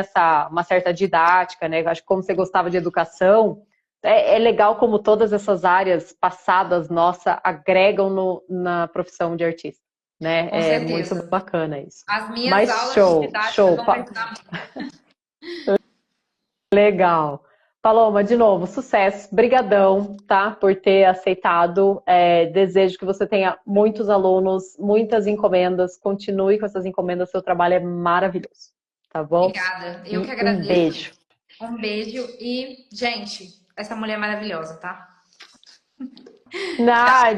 uma certa didática, né? Eu acho que como você gostava de educação, é legal como todas essas áreas passadas nossa agregam na profissão de artista, né? Com É muito certeza. bacana isso. As minhas Mas aulas de didática show, vão me ajudar muito. legal. Paloma, de novo, sucesso, brigadão, tá? Por ter aceitado. Desejo que você tenha muitos alunos, muitas encomendas. Continue com essas encomendas, seu trabalho é maravilhoso, tá bom? Obrigada. Eu que E um agradeço. beijo. Um beijo e, gente, essa mulher é maravilhosa, tá?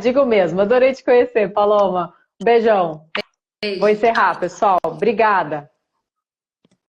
Digo mesmo, adorei te conhecer, Paloma. Beijão. Vou Beijo. encerrar, pessoal. Obrigada.